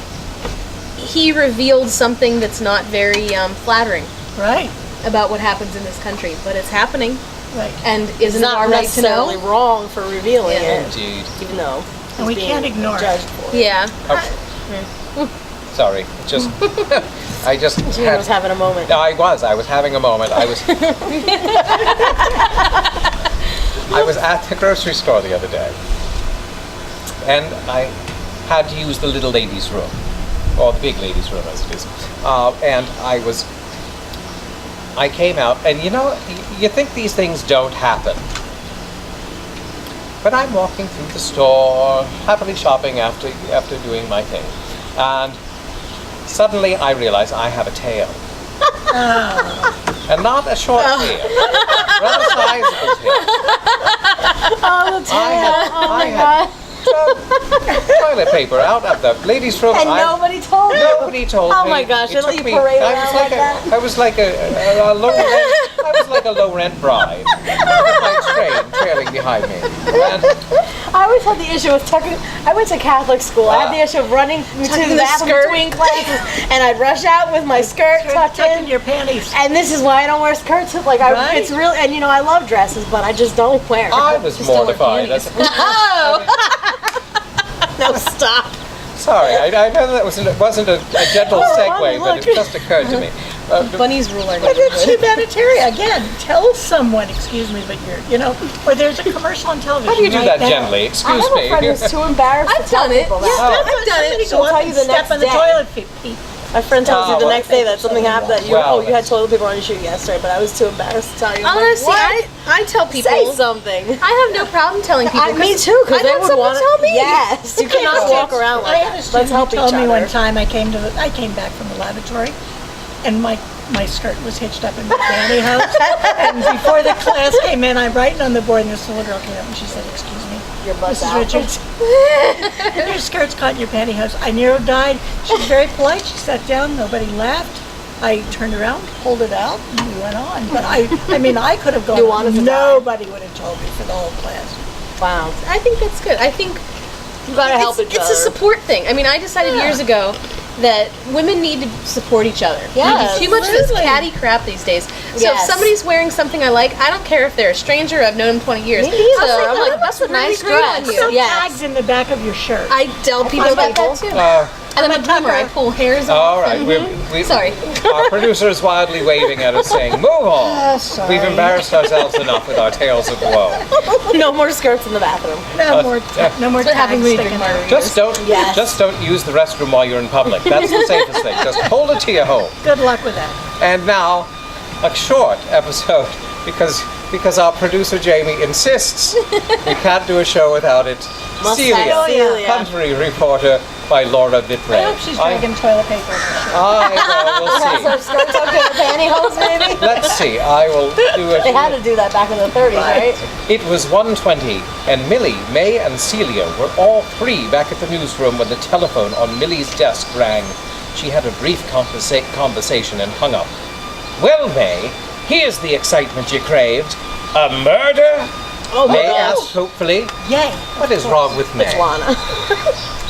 S4: he revealed something that's not very flattering
S2: Right.
S4: about what happens in this country, but it's happening.
S2: Right.
S4: And
S5: It's
S4: isn't it
S5: not
S4: our right to know?
S5: necessarily wrong for revealing
S4: Yeah.
S5: it,
S3: Indeed.
S5: even though
S2: And we
S5: he's
S2: can't
S5: being
S2: ignore it.
S5: judged for it.
S4: Yeah.
S3: Sorry, just I just
S5: Gina was having a moment.
S3: I was having a moment. I was I was at the grocery store the other day, and I had to use the little ladies' room, or the big ladies' room as it is, and I came out, and you know, you think these things don't happen. But I'm walking through the store, happily shopping after doing my thing, and suddenly I realize I have a tail. And not a short tail, rather sizable tail.
S5: Oh, the tail.
S3: I had toilet paper out of the ladies' room.
S5: And nobody told you.
S3: Nobody told me.
S5: Oh my gosh, they let
S3: took
S5: you
S3: me-
S5: parade
S3: I
S5: around
S3: was
S5: like
S3: like
S5: that?
S3: I was like a low rent. I was like a low rent bride with my train trailing behind me. And
S5: I always had the issue with tucking. I went to Catholic school. I had the issue of running to
S4: Tucking
S5: the
S4: the
S5: bathroom
S4: skirt.
S5: between classes, and I'd rush out with my skirt tucked
S2: Tucking
S5: in.
S2: your panties.
S5: And this is why I don't wear skirts. Like
S2: Right.
S5: it's really, and you know, I love dresses, but I just don't wear.
S3: I was
S5: Just don't wear
S3: mortified.
S5: panties.
S3: That's-
S5: No, stop.
S3: Sorry, I know that wasn't a gentle segue, but it just occurred to me.
S4: Bunnies rule our
S2: But it's
S4: neighborhood.
S2: humanitarian. Again, tell someone, excuse me, but or there's a commercial on television.
S3: How do you do
S2: right
S3: that
S2: now.
S3: gently?
S5: I
S3: Excuse
S5: have a
S3: me.
S5: friend who's too embarrassed
S4: I've
S5: to tell
S4: done it.
S5: people
S4: Yeah,
S5: that.
S4: I've done it.
S2: Somebody
S5: She'll
S2: go up
S5: tell
S2: and
S5: you the
S2: step
S5: next
S2: on the
S5: day.
S2: toilet seat.
S5: My friend tells you the
S3: well,
S5: next day that something happened that you
S3: well,
S5: you had toilet paper on your shoe yesterday, but I was too embarrassed to tell you. I'm like,
S4: Honestly,
S5: what?
S4: I tell people.
S5: Say something.
S4: I have no problem telling people.
S5: Me too, because
S4: I
S5: they
S4: want
S5: would
S4: someone
S5: want
S4: to tell me.
S5: Yes, you cannot walk around
S2: I
S5: like
S2: had a
S5: that.
S2: student
S5: Let's help
S2: who
S5: each
S2: told me
S5: other.
S2: one time I came back from the laboratory, and my skirt was hitched up in my pantyhose. And before the class came in, I'm writing on the board, and this little girl came up and she said, "Excuse me,
S5: Your butt's
S2: Mrs.
S5: out."
S2: Richards, your skirt's caught in your pantyhose." I nearly died. She was very polite. She sat down. Nobody laughed. I turned around, pulled it out, and we went on. But I mean, I could have gone.
S5: You wanted to die.
S2: Nobody would have told me for the whole class.
S5: Wow,
S4: I think that's good. I think
S5: you gotta help each
S4: it's
S5: other.
S4: a support thing. I mean, I decided years ago that women need to support each other.
S5: Yes,
S4: Too much of this
S2: absolutely.
S4: catty crap these days. So if
S5: Yes.
S4: somebody's wearing something I like, I don't care if they're a stranger, I've known them 20 years.
S5: Me neither.
S4: I'm like,
S5: That's
S4: that's
S5: a
S4: really
S5: nice
S4: great on
S5: dress.
S4: you.
S2: Some
S5: Yes.
S2: tags in the back of your shirt.
S4: I tell people about that too. And I'm a groomer. I pull hairs off.
S3: All right,
S4: Sorry.
S3: Our producer is wildly waving at us, saying, "Move on."
S2: Sorry.
S3: We've embarrassed ourselves enough with our tales of woe.
S5: No more skirts in the bathroom.
S2: No more
S4: What
S2: tags
S4: happens when you
S2: sticking
S4: drink
S2: out.
S4: margaritas?
S3: Just don't use the restroom while you're in public. That's the safest thing. Just hold it to your home.
S2: Good luck with that.
S3: And now, a short episode because our producer Jamie insists we can't do a show without it. Celia,
S5: Celia.
S3: country reporter by Laura
S2: I
S3: Vitray.
S2: hope she's dragging toilet paper.
S3: Well, we'll
S5: Has her
S3: see.
S5: skirts up to her pantyhose, maybe?
S3: Let's see. I will do it.
S5: They had to do that back in the 30s, right?
S3: It was 1:20, and Millie, May, and Celia were all three back at the newsroom when the telephone on Millie's desk rang. She had a brief conversation and hung up. "Well, May, here's the excitement you craved. A murder?"
S5: Oh my
S3: May
S5: gosh.
S3: asked hopefully.
S2: Yay.
S3: What is wrong with May?
S5: It's Lana.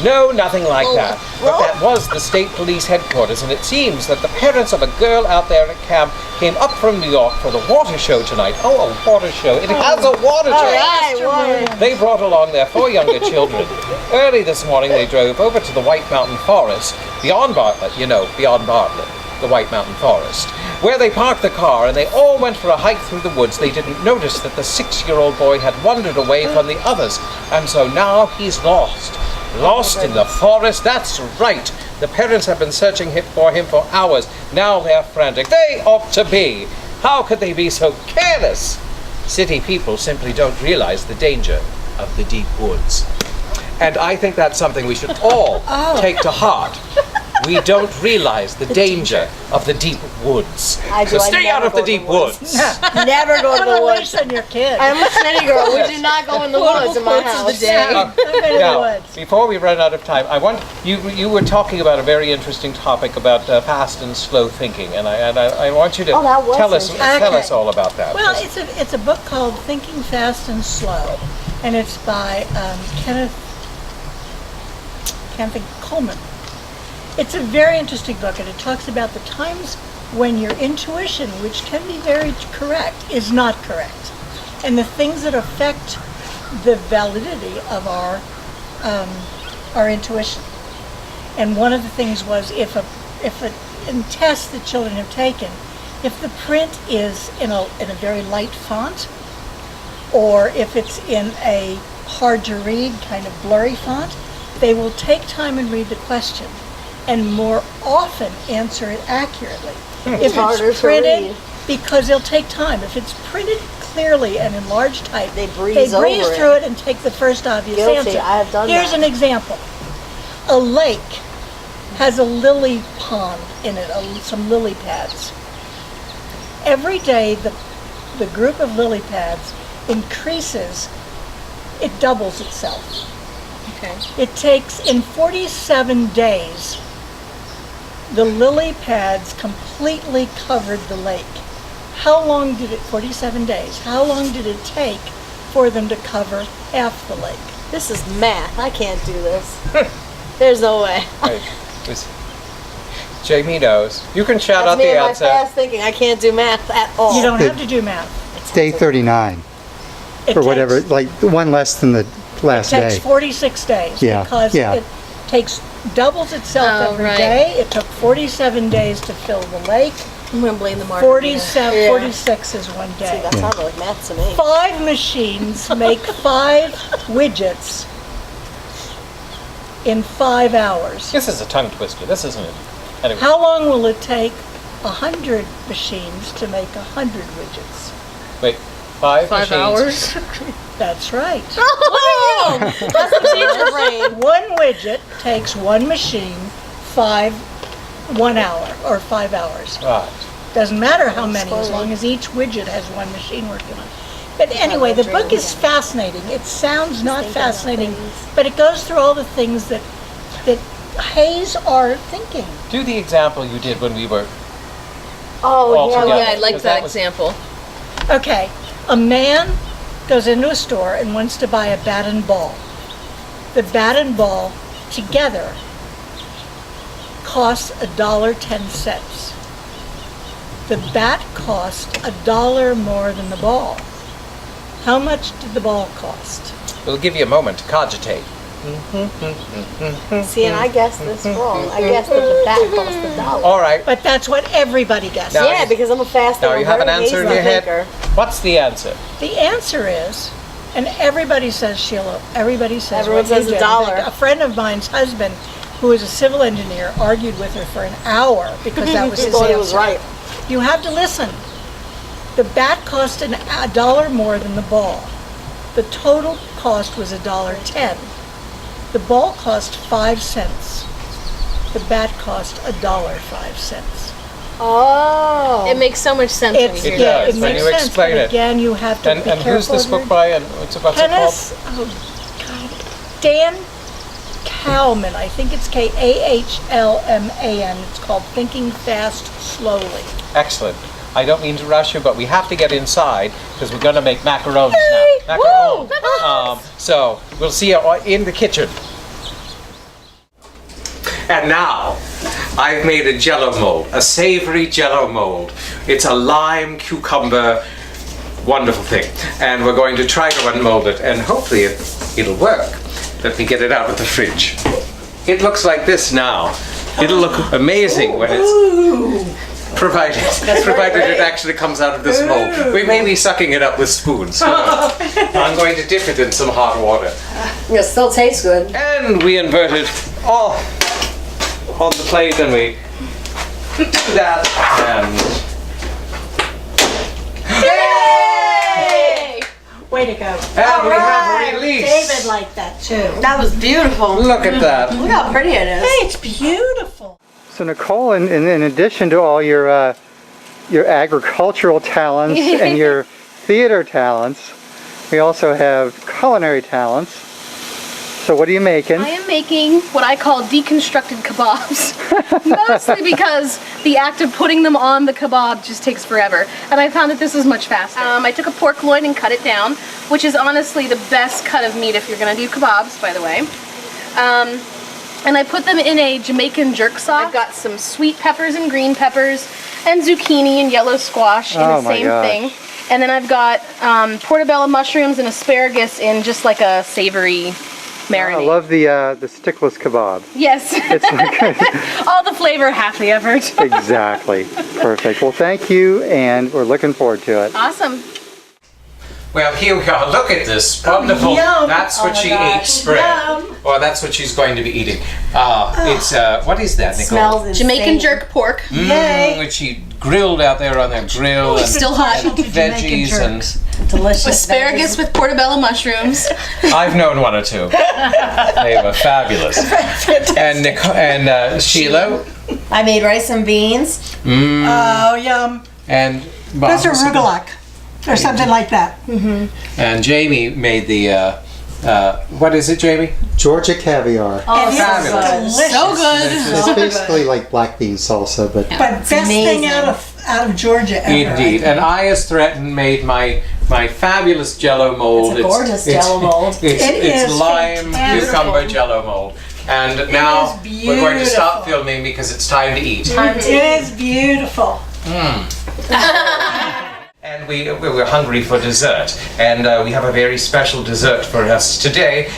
S3: No, nothing like that. But that was the state police headquarters, and it seems that the parents of a girl out there at camp came up from New York for the water show tonight. Oh, a water show. It has a water
S5: All
S3: show.
S5: right, well,
S3: They brought along their 4 younger children. Early this morning, they drove over to the White Mountain Forest, beyond Bartlett, beyond Bartlett, the White Mountain Forest, where they parked the car and they all went for a hike through the woods. They didn't notice that the 6-year-old boy had wandered away from the others, and so now he's lost. Lost in the forest, that's right. The parents have been searching for him for hours. Now they're frantic. They ought to be. How could they be so careless? City people simply don't realize the danger of the deep woods. And I think that's something we should all take to heart. We don't realize the danger of the deep woods.
S5: I do.
S3: So
S5: I
S3: stay
S5: never
S3: out of
S5: go
S3: the
S5: in the
S3: deep
S5: woods.
S3: woods.
S5: never go to the
S2: Worse
S5: woods.
S2: than your kid.
S5: I'm a city girl. We do not go in the woods in my
S4: quotes of
S5: house.
S4: the day.
S2: Not going to the
S3: Now,
S2: woods.
S3: before we run out of time, I want you were talking about a very interesting topic about fast and slow thinking, and I want you to
S5: Oh, that was
S3: tell us
S2: interesting.
S3: tell
S2: Okay.
S3: us all about that.
S2: Well, it's a book called Thinking Fast and Slow, and it's by Kenneth Coleman. It's a very interesting book, and it talks about the times when your intuition, which can be very correct, is not correct, and the things that affect the validity of our intuition. And one of the things was in tests that children have taken, if the print is in a very light font, or if it's in a hard to read kind of blurry font, they will take time and read the question, and more often answer it accurately. If it's printed, because they'll take time. If it's printed clearly and in large type,
S5: they breeze
S2: through it and take the first obvious answer.
S5: I have done
S2: Here's
S5: that.
S2: an example. A lake has a lily pond in it, some lily pads. Every day the group of lily pads increases, it doubles itself.
S4: Okay.
S2: It takes, in 47 days, the lily pads completely covered the lake. How long did it, 47 days, how long did it take for them to cover half the lake?
S5: This is math. I can't do this. There's no way.
S3: Right. Jamie knows. You can shout
S5: That's
S3: out
S5: me
S3: the
S5: and my
S3: answer.
S5: fast thinking. I can't do math at all.
S2: You don't have to do math.
S6: Day 39,
S2: It
S6: or whatever,
S2: takes,
S6: like one less than the last
S2: it takes
S6: day.
S2: 46 days
S6: Yeah,
S2: because
S6: yeah.
S2: it doubles itself
S4: Oh,
S2: every
S4: right.
S2: day. It took 47 days to fill the lake.
S5: I'm going to blame the market.
S2: 47,
S5: Yeah.
S2: 46 is one
S5: See,
S2: day.
S5: that sounded like math to me.
S2: 5 machines make 5 widgets in 5 hours.
S3: This is a tongue twister. This isn't it. Anyway.
S2: How long will it take 100 machines to make 100 widgets?
S3: Wait. 5
S4: 5
S3: machines.
S4: hours.
S2: That's right.
S5: Oh, that's the teacher brain.
S2: One widget takes one machine 1 hour or 5 hours.
S3: Right.
S2: Doesn't matter how many, as long as each widget has one machine working on it. But anyway, the book is fascinating. It sounds not fascinating, but it goes through all the things that haze our thinking.
S3: Do the example you did when we were
S5: Oh,
S3: all
S5: yeah.
S3: together.
S4: Yeah, I like
S3: Because
S4: that
S3: was-
S4: example.
S2: Okay, a man goes into a store and wants to buy a bat and ball. The bat and ball together costs $1.10. The bat cost $1 more than the ball. How much did the ball cost?
S3: We'll give you a moment to cogitate.
S5: See, and I guessed this wrong. I guessed that the bat cost $1.
S3: All right.
S2: But that's what everybody guesses.
S3: Now
S5: Yeah, because I'm a fast
S3: Now
S5: thinker.
S3: you have an
S5: very
S3: answer in
S5: hazy
S3: your head.
S5: thinker.
S3: What's the answer?
S2: The answer is, and everybody says, Sheila, everybody says
S5: Everyone
S2: what you
S5: says
S2: did. In
S5: $1.
S2: fact, a friend of mine's husband, who is a civil engineer, argued with her for an hour because that was his
S5: Thought
S2: answer.
S5: he was right.
S2: You have to listen. The bat cost $1 more than the ball. The total cost was $1.10. The ball cost 5 cents. The bat cost $1.05.
S5: Oh.
S4: It makes so much sense when you
S2: It's,
S4: hear
S3: It
S2: yeah,
S3: does,
S2: it
S3: when
S2: makes
S3: you
S2: sense,
S3: explain
S2: but
S3: it.
S2: again, you have to be
S3: And
S2: careful.
S3: who's this
S2: of
S3: book
S2: your-
S3: by? And what's it called?
S2: Tennis, oh God, Dan Kalman, I think it's Kahlman. It's called Thinking Fast Slowly.
S3: Excellent. I don't mean to rush you, but we have to get inside because we're going to make macarons
S2: Yay!
S3: now. Macarons. So we'll see you in the kitchen. And now, I've made a jello mold, a savory jello mold. It's a lime cucumber, wonderful thing. And we're going to try to unmold it, and hopefully it'll work. Let me get it out of the fridge. It looks like this now. It'll look amazing when it's provided it actually comes out of this mold. We may be sucking it up with spoons. I'm going to dip it in some hot water.
S5: It still tastes good.
S3: And we invert it all on the plate, and we do that, and
S5: Yay!
S2: Way to go.
S3: and we have release.
S2: David liked that too.
S5: That was beautiful.
S3: Look at that.
S5: Look how pretty it is.
S2: Hey, it's beautiful.
S6: So Nicole, in addition to all your agricultural talents and your theater talents, we also have culinary talents. So what are you making?
S4: I am making what I call deconstructed kebabs. Mostly because the act of putting them on the kebab just takes forever. And I found that this is much faster. I took a pork loin and cut it down, which is honestly the best cut of meat if you're gonna do kebabs, by the way. And I put them in a Jamaican jerk sauce. I've got some sweet peppers and green peppers and zucchini and yellow squash in the same thing. And then I've got portobello mushrooms and asparagus in just like a savory marinade.
S6: I love the stickless kebab.
S4: Yes.
S6: It's like
S4: all the flavor, half the effort.
S6: exactly. Perfect. Well, thank you, and we're looking forward to it.
S4: Awesome.
S3: Well, here we are. Look at this wonderful.
S2: yum.
S3: That's what she ate spread.
S2: Yum.
S3: Well, that's what she's going to be eating. It's what is that, Nicole?
S5: Smells insane.
S4: Jamaican jerk pork.
S2: Yay.
S3: Which she grilled out there on the grill. And
S4: Still hot.
S3: veggies and
S5: Delicious.
S4: Asparagus
S5: veggies.
S4: with portobello mushrooms.
S3: I've known one or two. They were fabulous. And Nicole, and Sheila.
S5: I made rice and beans.
S2: Oh, yum.
S3: And
S2: Those are arugula or something like that.
S3: And Jamie made the what is it, Jamie?
S6: Georgia caviar.
S2: And it's
S3: fabulous.
S2: delicious.
S4: So good.
S6: It's basically like black bean salsa, but
S2: But best thing
S5: amazing.
S2: out of Georgia ever.
S3: Indeed. And I, as threatened, made my fabulous Jello mold.
S5: It's a gorgeous Jello mold.
S3: It's
S2: It is
S3: lime
S2: fantastic.
S3: cucumber Jello mold. And now
S2: is
S3: we're going to stop
S2: beautiful.
S3: filming because it's time to eat.
S2: It is beautiful.
S3: And we were hungry for dessert, and we have a very special dessert for us today.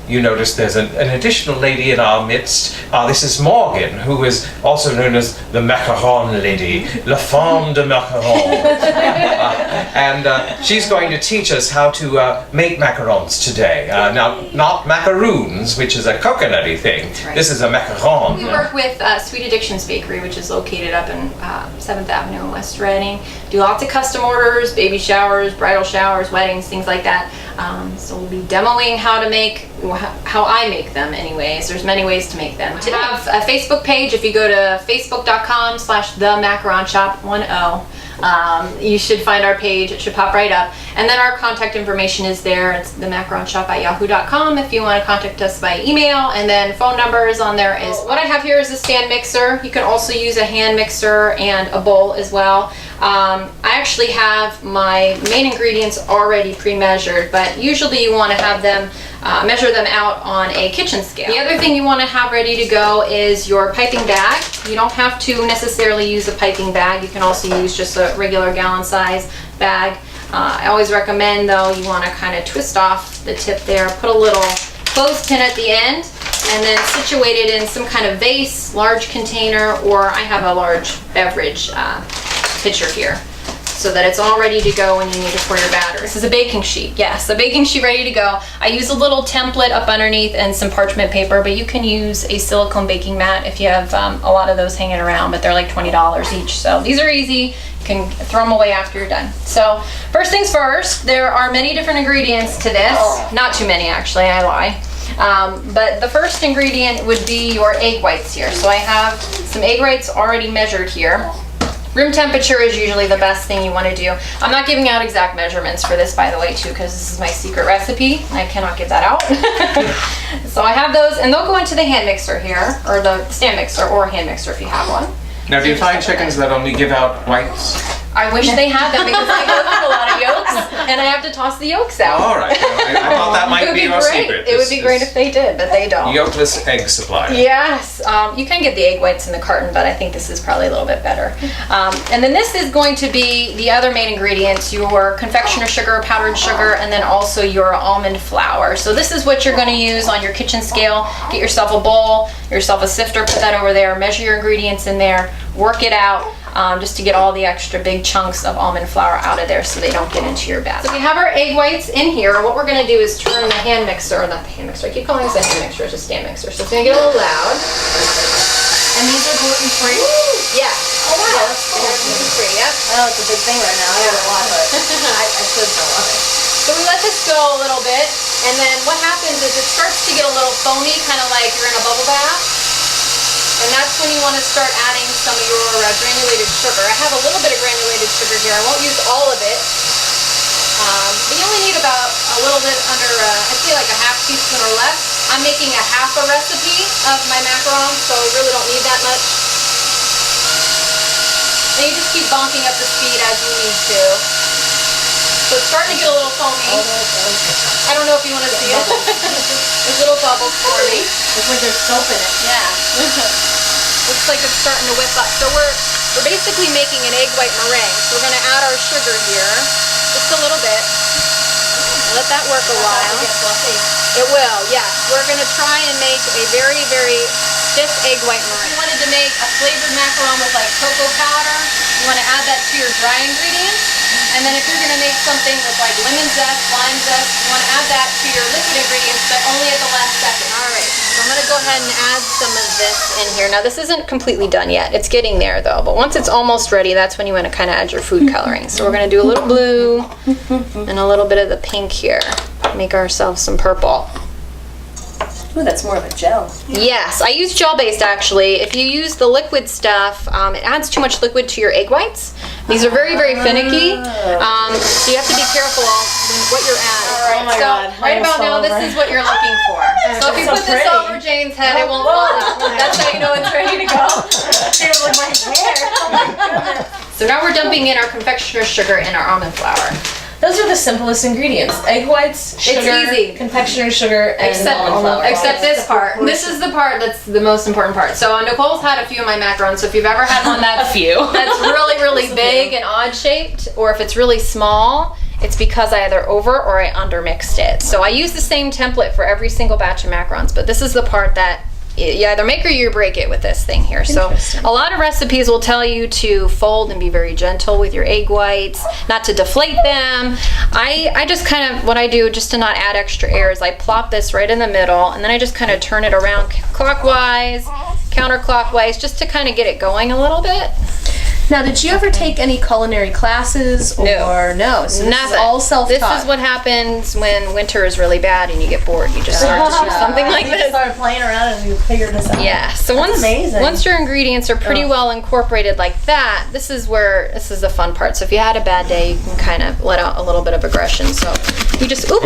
S3: You notice there's an additional lady in our midst. This is Morgan, who is also known as the Macaron lady, La Femme de Macaron. And she's going to teach us how to make macarons today. Now, not macaroons, which is a coconutty thing.
S7: right.
S3: This is a macaron.
S7: We work with Sweet Addictions Bakery, which is located up in 7th Avenue in West Reading. Do lots of custom orders, baby showers, bridal showers, weddings, things like that. So we'll be demoing how I make them anyways. There's many ways to make them. To have a Facebook page, if you go to facebook.com/themacaronshop10, you should find our page. It should pop right up. And then our contact information is there. It's themacaronshop@yahoo.com if you want to contact us by email. And then phone number is on there. What I have here is a stand mixer. You can also use a hand mixer and a bowl as well. I actually have my main ingredients already pre-measured, but usually you want to have them measure them out on a kitchen scale. The other thing you want to have ready to go is your piping bag. You don't have to necessarily use a piping bag. You can also use just a regular gallon size bag. I always recommend though, you want to kind of twist off the tip there, put a little clothespin at the end, and then situate it in some kind of vase, large container, or I have a large beverage pitcher here, so that it's all ready to go when you need to pour your batter. This is a baking sheet. Yes, a baking sheet ready to go. I use a little template up underneath and some parchment paper, but you can use a silicone baking mat if you have a lot of those hanging around, but they're like $20 each. So these are easy. You can throw them away after you're done. So first things first, there are many different ingredients to this. Not too many actually, I lie. But the first ingredient would be your egg whites here. So I have some egg whites already measured here. Room temperature is usually the best thing you want to do. I'm not giving out exact measurements for this, by the way, too, because this is my secret recipe. I cannot give that out. So I have those, and they'll go into the hand mixer here, or the stand mixer, or hand mixer if you have one.
S3: Now, do you find chickens that only give out whites?
S7: I wish they had them because I go through a lot of yolks, and I have to toss the yolks out.
S3: All right. Well, I thought that
S7: It
S3: might
S7: would
S3: be your
S7: great.
S3: secret.
S7: It would be great if they did, but they don't.
S3: Yolkless egg supply.
S7: Yes, you can get the egg whites in the carton, but I think this is probably a little bit better. And then this is going to be the other main ingredients, your confectioner sugar, powdered sugar, and then also your almond flour. So this is what you're going to use on your kitchen scale. Get yourself a bowl, yourself a sifter, put that over there, measure your ingredients in there, work it out. Just to get all the extra big chunks of almond flour out of there so they don't get into your batter. So we have our egg whites in here. What we're going to do is turn the hand mixer, or not the hand mixer, I keep calling this a hand mixer, it's a stand mixer. So it's going to get a little loud. And these are gluten-free? Yeah. Oh wow, that's cool. Gluten-free, yep.
S5: I know it's a big thing right now. I gotta watch it.
S7: I should go on it. So we let this go a little bit, and then what happens is it starts to get a little foamy, kind of like you're in a bubble bath. And that's when you want to start adding some of your granulated sugar. I have a little bit of granulated sugar here. I won't use all of it. But you only need about a little bit under, I'd say like a half teaspoon or less. I'm making a half a recipe of my macarons, so I really don't need that much. And you just keep bumping up the speed as you need to. So it's starting to get a little foamy. I don't know if you want to see it. There's little bubbles forming.
S5: Looks like there's soap in it.
S7: Yeah. Looks like it's starting to whip up. So we're basically making an egg white meringue. So we're going to add our sugar here, just a little bit. Let that work a while.
S5: Get fluffy.
S7: It will, yes. We're going to try and make a very, very stiff egg white meringue. If you wanted to make a flavored macaron with like cocoa powder, you want to add that to your dry ingredients. And then if you're going to make something with like lemon zest, lime zest, you want to add that to your liquid ingredients, but only at the last second. All right, so I'm going to go ahead and add some of this in here. Now this isn't completely done yet. It's getting there though, but once it's almost ready, that's when you want to kind of add your food coloring. So we're going to do a little blue and a little bit of the pink here. Make ourselves some purple.
S5: Ooh, that's more of a gel.
S7: Yes, I use gel-based actually. If you use the liquid stuff, it adds too much liquid to your egg whites. These are very, very finicky, so you have to be careful what you're adding.
S5: All right, oh my God.
S7: Right about now, this is what you're looking for. So if you put this over Jane's head, it won't fall out. That's how you know it's ready to go.
S5: With my hair. Oh my goodness.
S7: So now we're dumping in our confectioner's sugar and our almond flour.
S8: Those are the simplest ingredients. Egg whites, sugar,
S7: easy.
S8: confectioner's sugar, and almond flour.
S7: Except this part. This is the part that's the most important part. So Nicole's had a few of my macarons, so if you've ever had one that's really, really big and odd shaped, or if it's really small, it's because I either over or I under mixed it. So I use the same template for every single batch of macarons, but this is the part that you either make or you break it with this thing here. So a lot of recipes will tell you to fold and be very gentle with your egg whites, not to deflate them. I just kind of, what I do just to not add extra air is I plop this right in the middle and then I just kind of turn it around clockwise, counterclockwise, just to kind of get it going a little bit.
S8: Now, did you ever take any culinary classes or no? So this is all self-taught.
S7: This is what happens when winter is really bad and you get bored. You just start to do something like
S5: You
S7: this.
S5: started playing around and you figured this out.
S7: Yeah. So
S5: amazing.
S7: once your ingredients are pretty well incorporated like that, this is the fun part. So if you had a bad day, you can kind of let out a little bit of aggression. So you just you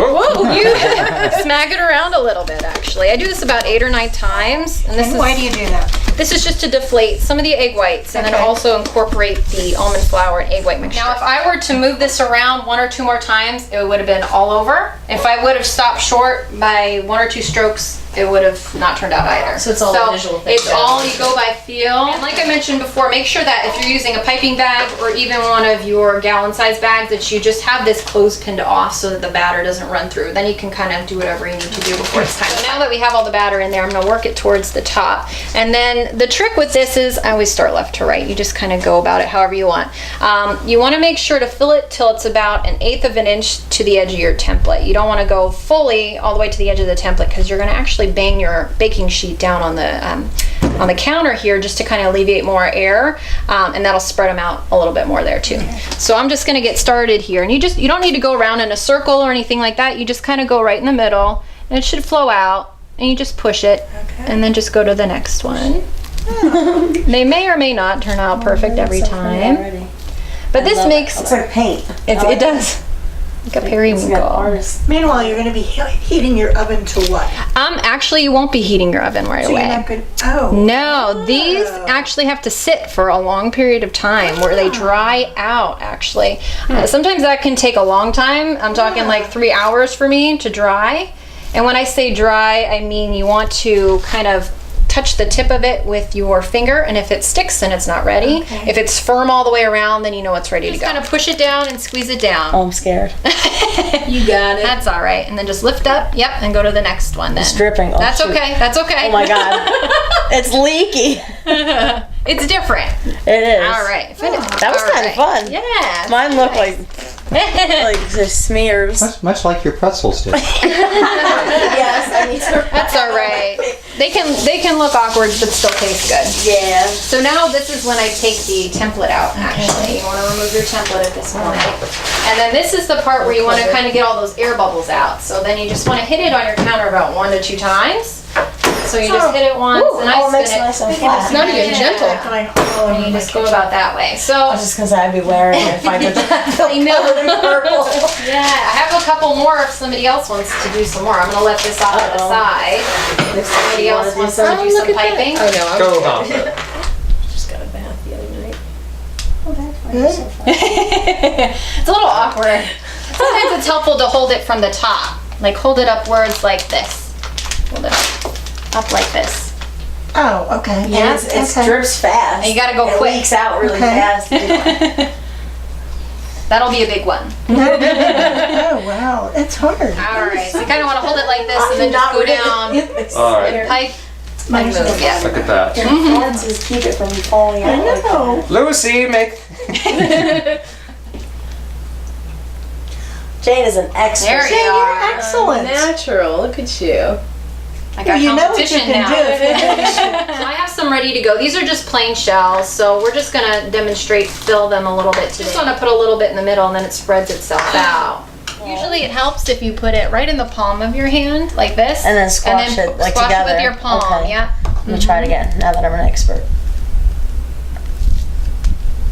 S7: smack it around a little bit. Actually, I do this about 8 or 9 times. And
S2: why do you do that?
S7: This is just to deflate some of the egg whites and then also incorporate the almond flour and egg white mixture. Now, if I were to move this around 1 or 2 more times, it would have been all over. If I would have stopped short by 1 or 2 strokes, it would have not turned out either.
S8: So it's all a visual thing.
S7: It's all you go by feel. And like I mentioned before, make sure that if you're using a piping bag or even one of your gallon-sized bags, that you just have this clothespin off so that the batter doesn't run through. Then you can kind of do whatever you need to do before it's time. So now that we have all the batter in there, I'm going to work it towards the top. And then the trick with this is I always start left to right. You just kind of go about it however you want. You want to make sure to fill it till it's about 1/8 of an inch to the edge of your template. You don't want to go fully all the way to the edge of the template because you're going to actually bang your baking sheet down on the counter here just to kind of alleviate more air, and that'll spread them out a little bit more there too. So I'm just going to get started here, and you don't need to go around in a circle or anything like that. You just kind of go right in the middle, and it should flow out, and you just push it, and then just go to the next one. They may or may not turn out perfect every time, but this makes
S5: it's like paint.
S7: it does. Like a periwinkle.
S2: Meanwhile, you're going to be heating your oven to what?
S7: Actually, you won't be heating your oven right away.
S2: You're not gonna,
S7: No, these actually have to sit for a long period of time where they dry out, actually. Sometimes that can take a long time. I'm talking like 3 hours for me to dry. And when I say dry, I mean you want to kind of touch the tip of it with your finger, and if it sticks, then it's not ready.
S2: Okay.
S7: If it's firm all the way around, then you know it's ready to go. Just kind of push it down and squeeze it down.
S5: Oh, I'm scared.
S7: You got it. That's all right. And then just lift up, and go to the next one then.
S5: It's dripping. Oh,
S7: That's
S5: shoot.
S7: okay. That's okay.
S5: Oh my God. It's leaky.
S7: It's different.
S5: It is.
S7: All right.
S5: That was kind of fun.
S7: Yeah.
S5: Mine looked like just smears.
S6: Much like your pretzels do.
S5: Yes, I need to.
S7: That's all right. They can look awkward but still taste good.
S5: Yeah.
S7: So now this is when I take the template out, actually. You want to remove your template at this point. And then this is the part where you want to kind of get all those air bubbles out. So then you just want to hit it on your counter about 1 to 2 times. So you just hit it once, and I
S5: it makes
S7: spin
S5: it
S7: it.
S5: nice and flat.
S8: It's not even gentle.
S7: And you just go about that way. So
S5: Just because I'd be wearing it if I did that.
S7: I know.
S5: Purple.
S7: Yeah, I have a couple more if somebody else wants to do some more. I'm gonna let this off to the side. If somebody else wants to do some piping.
S8: Oh no,
S3: Go on.
S5: Just got a bath the other night.
S7: It's a little awkward. Sometimes it's helpful to hold it from the top. Like hold it upwards like this. Hold it up like this.
S2: Oh, okay.
S7: Yeah,
S5: It drips fast.
S7: And you gotta go
S5: it
S7: quick.
S5: leaks out really
S2: Okay.
S5: fast.
S7: That'll be a big one.
S2: Oh, wow. It's hard.
S7: Alright, so you kinda wanna hold it like this and then just go down
S3: All right.
S7: and pipe and move. Yeah.
S3: Look at that.
S5: Lenses keep it from falling out.
S2: I know.
S3: Lucy, make.
S5: Jane is an expert.
S7: There you
S2: Jane, you're
S7: are.
S2: excellent.
S8: Natural. Look at you.
S7: I got
S2: You know what you
S7: competition
S2: can
S7: now.
S2: do.
S7: So I have some ready to go. These are just plain shells, so we're just gonna demonstrate, fill them a little bit today. Just wanna put a little bit in the middle and then it spreads itself out. Usually it helps if you put it right in the palm of your hand, like this.
S5: And then squash it, like,
S7: squash
S5: together.
S7: it with your palm,
S5: Okay.
S7: yeah.
S5: Let me try it again, now that I'm an expert.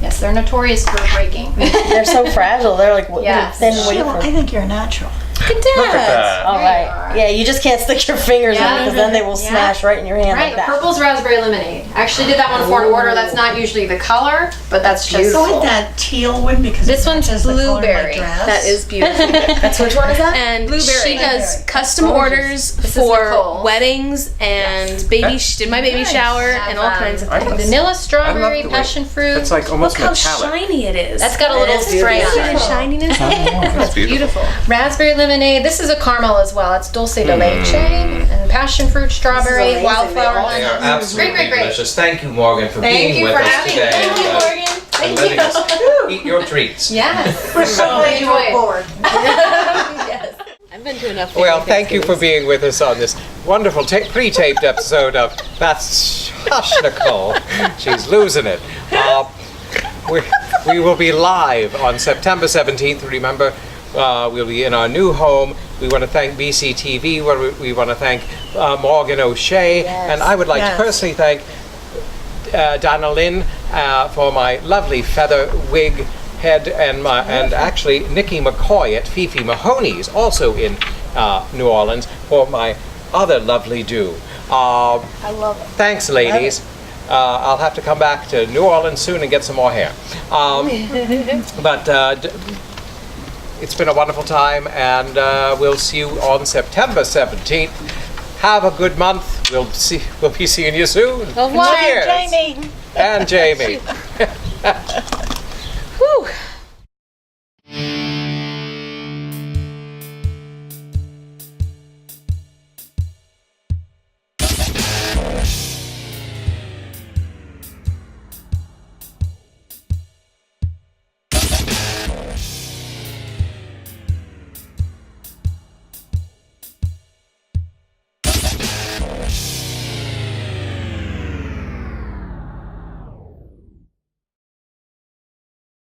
S7: Yes, they're notorious for breaking.
S5: They're so fragile. They're like
S7: Yes.
S5: thin
S2: Sheila,
S5: wafer.
S2: I think you're a natural.
S8: Look at
S3: Look at
S8: that.
S3: that.
S5: All
S7: There you
S5: right.
S7: are.
S5: Yeah, you just can't stick your fingers in
S7: Yeah.
S5: because then they will
S7: Yeah.
S5: smash right in your hand
S7: Right,
S5: like that.
S7: purple's raspberry lemonade. Actually did that one for an order. That's not usually the color, but that's just
S2: So like that teal one because
S7: This
S2: it
S7: one's
S2: matches the color of my
S7: blueberry.
S2: dress.
S8: That is beautiful.
S5: That's which one is that?
S8: And
S7: Blueberry.
S8: she does custom orders
S7: is
S8: for
S7: Nicole.
S8: weddings and baby. She did my baby shower and all kinds of things.
S7: vanilla, strawberry,
S3: the way-
S7: passion fruit.
S3: It's like almost
S8: Look how
S3: metallic.
S8: shiny it is.
S7: That's got a little
S5: is
S7: spray
S5: beautiful.
S7: on
S8: See
S7: it.
S8: the shininess.
S3: That's beautiful.
S7: Raspberry lemonade. This is a caramel as well. It's dulce de leche and passion fruit, strawberry,
S5: amazing.
S7: wildflower.
S5: They
S3: They are
S7: honey.
S3: absolutely
S7: Great.
S3: delicious. Thank you, Morgan, for
S7: Thank
S3: being
S7: you
S3: with
S7: for
S3: us
S7: having me.
S3: today.
S7: Thank you, Morgan.
S3: And letting us eat your treats.
S7: Yes.
S2: We're so glad you
S7: Enjoy
S2: were
S7: it.
S2: bored.
S7: Yes.
S8: I've been to enough.
S3: Well, thank you for being with us on this wonderful pre-taped episode of That's Hush Nicole. She's losing it. We will be live on September 17th. Remember, we'll be in our new home. We want to thank BCTV. We want to thank Morgan O'Shea. And I would like to
S2: Yes.
S3: personally thank Donna Lynn for my lovely feather wig head and actually Nikki McCoy at Fifi Mahoney's, also in New Orleans, for my other lovely do.
S5: I love it.
S3: Thanks, ladies. I'll have to come back to New Orleans soon and get some more hair. But it's been a wonderful time, and we'll see you on September 17th. Have a good month. We'll be seeing you soon.
S7: Au revoir,
S3: Cheers.
S2: Jamie.
S3: And Jamie.